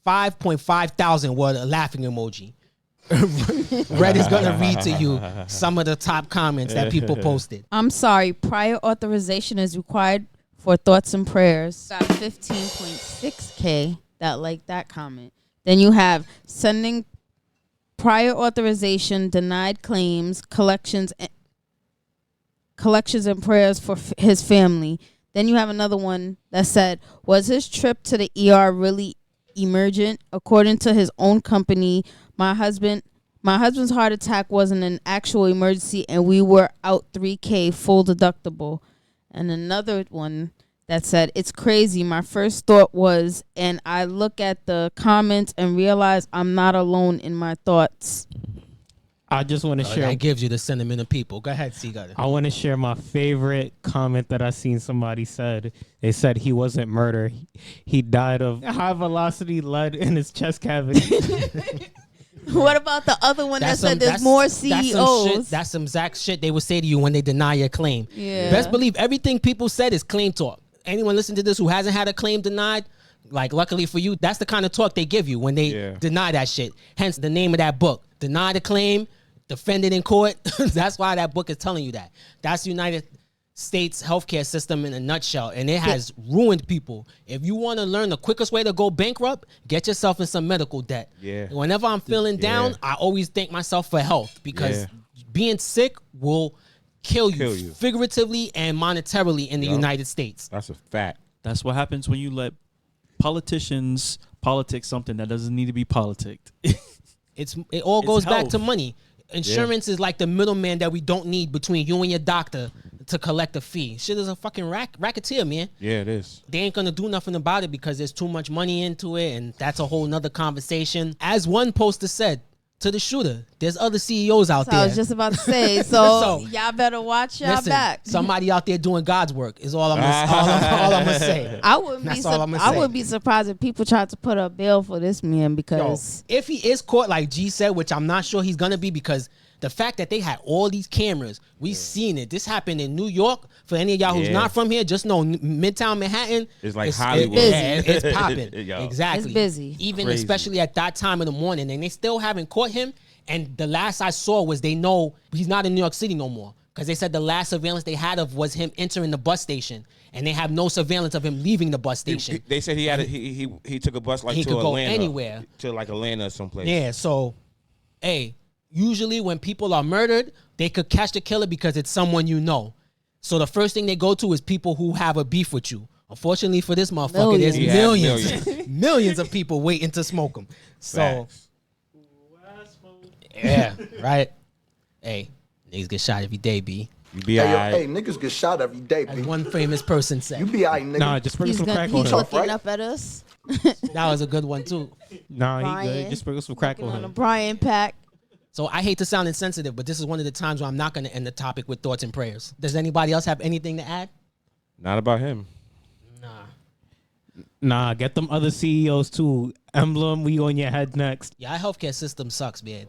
5.5 thousand were a laughing emoji. Red is gonna read to you some of the top comments that people posted. I'm sorry. Prior authorization is required for thoughts and prayers. Got 15.6K that like that comment. Then you have sending prior authorization, denied claims, collections and prayers for his family. Then you have another one that said, was his trip to the ER really emergent? According to his own company, my husband's heart attack wasn't an actual emergency and we were out $3K full deductible. And another one that said, it's crazy. My first thought was, and I look at the comments and realize I'm not alone in my thoughts. I just want to share. That gives you the sentiment of people. Go ahead, Seagull. I want to share my favorite comment that I seen somebody said. They said he wasn't murdered. He died of high velocity lead in his chest cavity. What about the other one that said there's more CEOs? That's some exact shit they would say to you when they deny your claim. Yeah. Best believe everything people said is claim talk. Anyone listen to this who hasn't had a claim denied, like luckily for you, that's the kind of talk they give you when they deny that shit. Hence the name of that book. Deny the claim, defend it in court. That's why that book is telling you that. That's the United States healthcare system in a nutshell, and it has ruined people. If you want to learn the quickest way to go bankrupt, get yourself in some medical debt. Yeah. Whenever I'm feeling down, I always thank myself for health because being sick will kill you figuratively and monetarily in the United States. That's a fact. That's what happens when you let politicians politic something that doesn't need to be politicked. It all goes back health. to money. Insurance is like the middleman that we don't need between you and your doctor to collect a fee. Shit is a fucking racketeer, man. Yeah, it is. They ain't gonna do nothing about it because there's too much money into it, and that's a whole nother conversation. As one poster said to the shooter, there's other CEOs out there. I was just about to say, so y'all better watch y'all back. Somebody out there doing God's work is all I'm gonna say. I wouldn't be surprised if people tried to put up bail for this man because if he is caught, like G said, which I'm not sure he's gonna be, because the fact that they had all these cameras, we've seen it. This happened in New York. For any of y'all who's not from here, just know Midtown Manhattan. It's like Hollywood. It's popping. Exactly. It's busy. Even especially at that time of the morning, and they still haven't caught him. And the last I saw was they know he's not in New York City no more, because they said the last surveillance they had of was him entering the bus station, and they have no surveillance of him leaving the bus station. They said he took a bus like he to could Atlanta, go anywhere, to like Atlanta or someplace. Yeah. So, hey. Usually when people are murdered, they could catch the killer because it's someone you know. So the first thing they go to is people who have a beef with you. Unfortunately for this motherfucker, there's millions of people waiting to smoke him. So, yeah, right. Hey, niggas get shot every day, B. You be alright. Hey, niggas get shot every day, B. As one famous person said. You be alright, nigga. Nah, just sprinkle some crack on he's him. looking up at us. That was a good one too. Nah, he good. Just sprinkle some crack on On a him. Brian pack. So I hate to sound insensitive, but this is one of the times where I'm not going to end the topic with thoughts and prayers. Does anybody else have anything to add? Not about him. Nah, get them other CEOs too. Emblem, we on your head next. Yeah, our healthcare system sucks, man.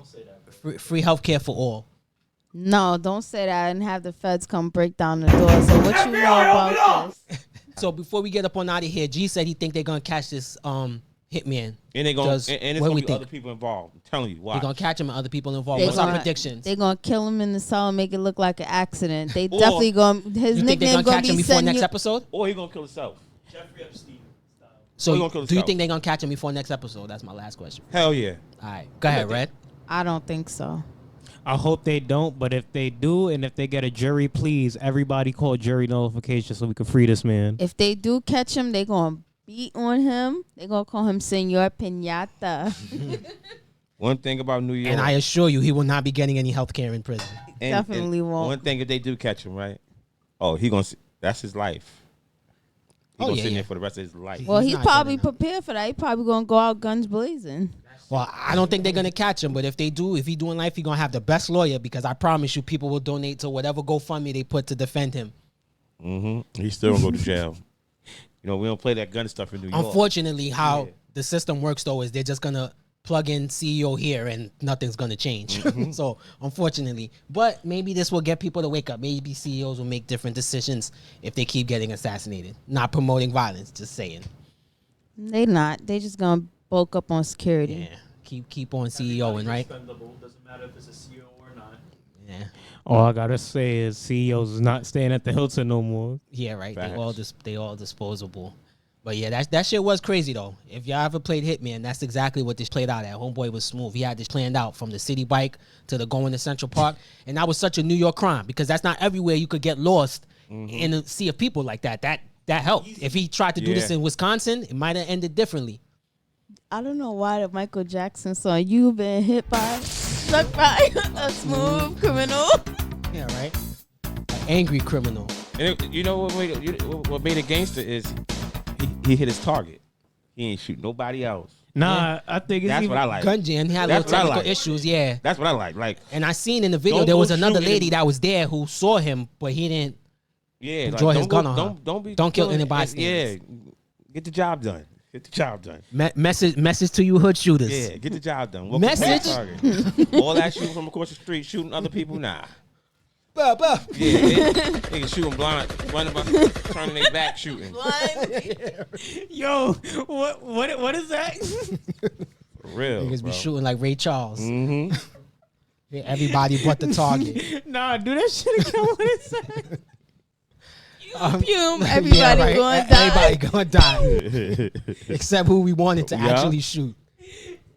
Free healthcare for all. No, don't say that and have the feds come break down the door. So what you know about this? So before we get up on out of here, G said he think they're going to catch this hitman. And they're going and it's going to be other people involved. I'm telling you, why? They're going to catch him and other people involved. What's our predictions? They're going to kill him in the cell and make it look like an accident. They definitely going to, his nickname going to be before next episode? Or he going to kill himself. Jeffrey Epstein style. So do you think they're going to catch him before next episode? That's my last question. Hell yeah. All right. Go ahead, Red. I don't think so. I hope they don't, but if they do, and if they get a jury, please, everybody call jury notification so we can free this man. If they do catch him, they're going to beat on him. They're going to call him Senor Pinata. One thing about New York. And I assure you, he will not be getting any health care in prison. Definitely won't. One thing, if they do catch him, right? Oh, he going to, that's his life. He going to sit there for the rest of his life. Well, he's probably prepared for that. He's probably going to go out guns blazing. Well, I don't think they're going to catch him, but if they do, if he doing life, he's going to have the best lawyer, because I promise you people will donate to whatever GoFundMe they put to defend him. Mm-hmm. He still going to go to jail. You know, we don't play that gun stuff in New York. Unfortunately, how the system works, though, is they're just going to plug in CEO here and nothing's going to change. Mm-hmm. So, unfortunately. But maybe this will get people to wake up. Maybe CEOs will make different decisions if they keep getting assassinated. Not promoting violence, just saying. They not. They just going to bulk up on security. Yeah. keep on CEOing, right? Expendable. Doesn't matter if it's a CEO or not. Yeah. All I gotta say is CEOs is not staying at the Hilton no more. Yeah, right. Facts. They all disposable. But yeah, that shit was crazy though. If y'all ever played Hitman, that's exactly what this played out at. Homeboy was smooth. He had this planned out from the city bike to the going to Central Park, and that was such a New York crime because that's not everywhere you could get lost in a sea of people like that. That helped. If he tried to do this in Wisconsin, it might have ended differently. I don't know why the Michael Jackson song "You've Been Struck by a Smooth Criminal." Yeah, right. An angry criminal. And you know what made a gangster is he hit his target. He ain't shoot nobody else. Nah, I think it's That's even what I like. Gun jam. He had That's little what I technical like. issues. Yeah. That's what I like. Like, And I seen in the video Don't there go was another shooting lady him. that was there who saw him, but he didn't. yeah, Draw like, his gun on her. Don't Don't kill killing- any bystanders. Yeah, get the job done. Get the job done. Message to you hood shooters. Yeah, get the job done. Welcome Message? to the target. All that shooting from across the street, shooting other people, nah. Bah, bah. Yeah, they can shoot them blind, running by, turning their back, shooting. yo, what is that? For real, Niggas bro. be shooting like Ray Charles. Mm-hmm. Yeah, everybody but the target. Nah, do that shit again. What is that? Fume, everybody going to die. Everybody gonna die. Except who we wanted to Yeah. actually shoot.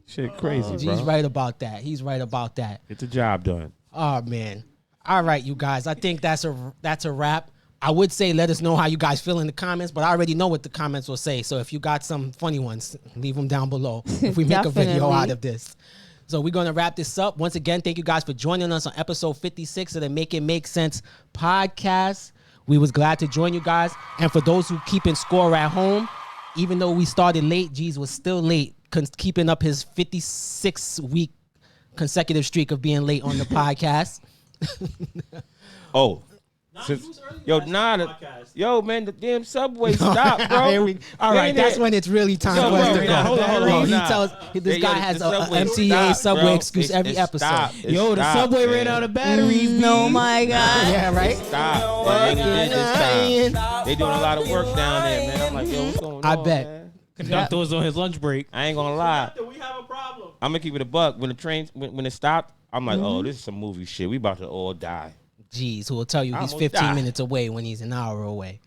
Shit crazy, bro. He's right about that. He's right about that. Get the job done. Oh man. All right, you guys. I think that's a wrap. I would say let us know how you guys feel in the comments, but I already know what the comments will say. So if you got some funny ones, leave them down below if we make a video Definitely. out of this. So we're going to wrap this up. Once again, thank you guys for joining us on episode 56 of the Make It Make Sense podcast. We was glad to join you guys. And for those who keeping score at home, even though we started late, G's was still late, keeping up his 56-week consecutive streak of being late on the podcast. Oh. Nah, Since- he was early yo, last nah, podcast. Yo, man, the damn subway stopped, bro. All right, that's when it's really time for us to go. Hold on. He Nah. tells this Yo, guy the has a subway MTA stopped, subway bro. excuse every It episode. stopped. It Yo, the stopped, subway man. ran out of batteries. Oh my God. Yeah, right. Stop. They really did this time. They doing a lot of work down there, man. I'm like, yo, what's going on? I bet. Man? Conductor was on his lunch break. I ain't gonna lie. We have a problem. I'm gonna keep it a buck. When the train, when it stopped, I'm like, oh, this is some movie shit. We about to all die. Jeez, who will tell you I he's almost 15 died. minutes away when he's an hour away.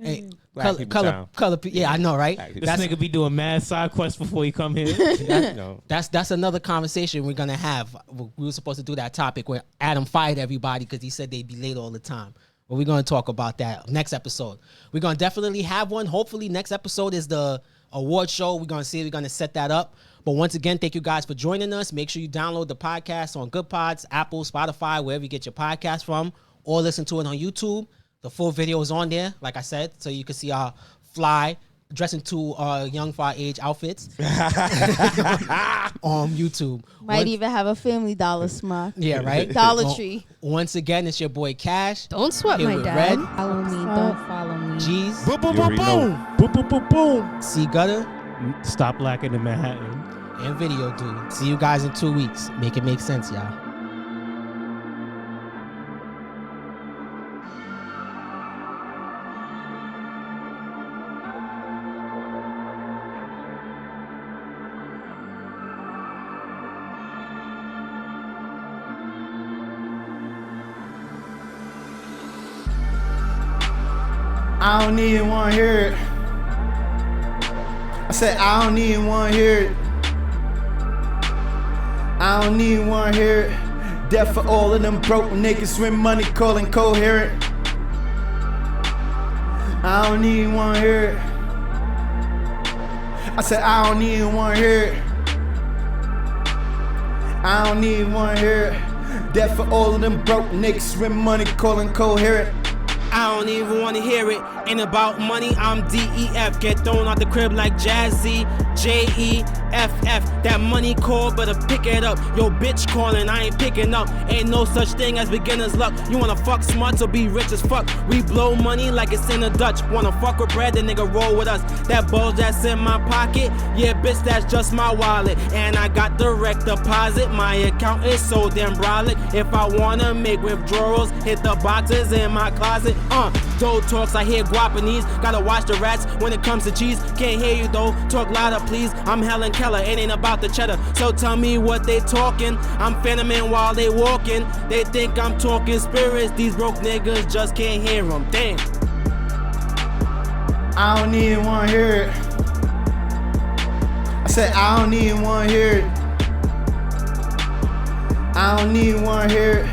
Hey, Black people town. yeah, I know, right? Black This people. nigga be doing mad side quests before he come here. You know, That's another conversation we're gonna have. We were supposed to do that topic where Adam fired everybody because he said they'd be late all the time. But we're gonna talk about that next episode. We're gonna definitely have one. Hopefully, next episode is the award show. We're gonna see. We're gonna set that up. But once again, thank you guys for joining us. Make sure you download the podcast on Good Pods, Apple, Spotify, wherever you get your podcast from, or listen to it on YouTube. The full video is on there, like I said, so you can see our fly dressing to young for our age outfits on YouTube. Might even have a Family Dollar smock. Yeah, right? Dollar Tree. Once again, it's your boy Cash. Don't sweat Here my with dad. Red, Follow me. Don't follow me. G's, Boom, boom, You boom, already know. boom. Boom, boom, boom, boom. C Gutter, Stop lacking in Manhattan. and Video Dude. See you guys in 2 weeks. Make it make sense, y'all. I don't even want to hear it. I said I don't even want to hear it. I don't even want to hear it. Death for all of them broke niggas with money calling coherent. I don't even want to hear it. I said I don't even want to hear it. I don't even want to hear it. Death for all of them broke niggas with money calling coherent. I don't even want to hear it. Ain't about money, I'm DEF. Get thrown out the crib like Jazzy, JEFF. That money call, better pick it up. Yo, bitch calling, I ain't picking up. Ain't no such thing as beginner's luck. You wanna fuck smart or be rich as fuck? We blow money like it's in a Dutch. Wanna fuck with bread, then nigga roll with us. That bulge that's in my pocket, yeah, bitch, that's just my wallet. And I got direct deposit. My account is so damn brolic. If I wanna make withdrawals, hit the boxes in my closet. Dough talks, I hear guapanese. Gotta watch the rats when it comes to cheese. Can't hear you though, talk louder please. I'm Helen Keller, it ain't about the cheddar. So tell me what they talking. I'm phantoming while they walking. They think I'm talking spirits. These broke niggas just can't hear them. Damn. I don't even wanna hear it. I said I don't even wanna hear it. I don't even wanna hear it.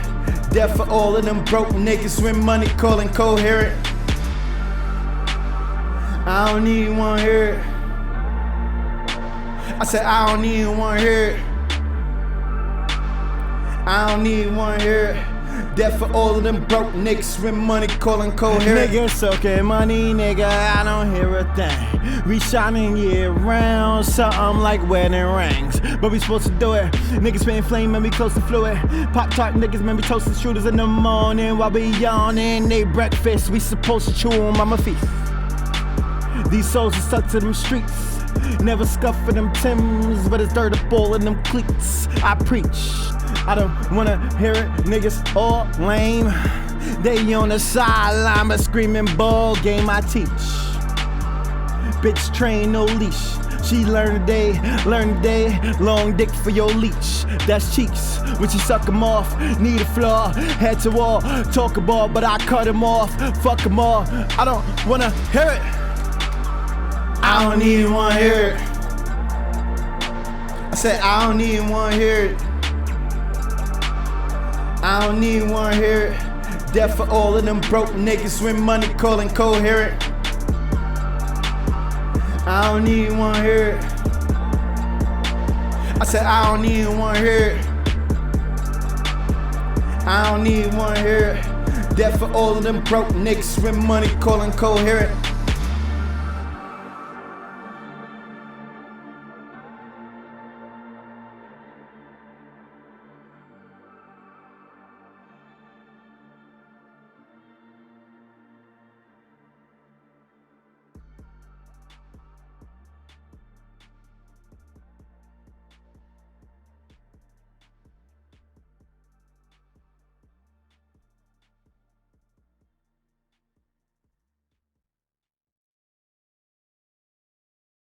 Death for all of them broke niggas with money calling coherent. I don't even wanna hear it. I said I don't even wanna hear it. I don't even wanna hear it. Death for all of them broke niggas with money calling coherent. Niggas soaking money, nigga, I don't hear a thing. We shining year round, something like wedding rings. But we supposed to do it. Niggas spitting flame and we close to fluid. Pop tart niggas, man, we toasting shooters in the morning while we yawning. They breakfast, we supposed to chew them on my feet. These souls are stuck to them streets. Never scuff for them Timbs, but it's dirt up all in them cleats. I preach. I don't wanna hear it, niggas all lame. They on the sideline, but screaming ball game I teach. Bitch train, no leash. She learn today, long dick for your leech. That's cheeks, when she suck 'em off. Need a flaw, head to wall. Talk a ball, but I cut 'em off. Fuck 'em all, I don't wanna hear it. I don't even wanna hear it. I said I don't even wanna hear it. I don't even wanna hear it. Death for all of them broke niggas with money calling coherent. I don't even wanna hear it. I said I don't even wanna hear it. I don't even wanna hear it. Death for all of them broke niggas with money calling coherent.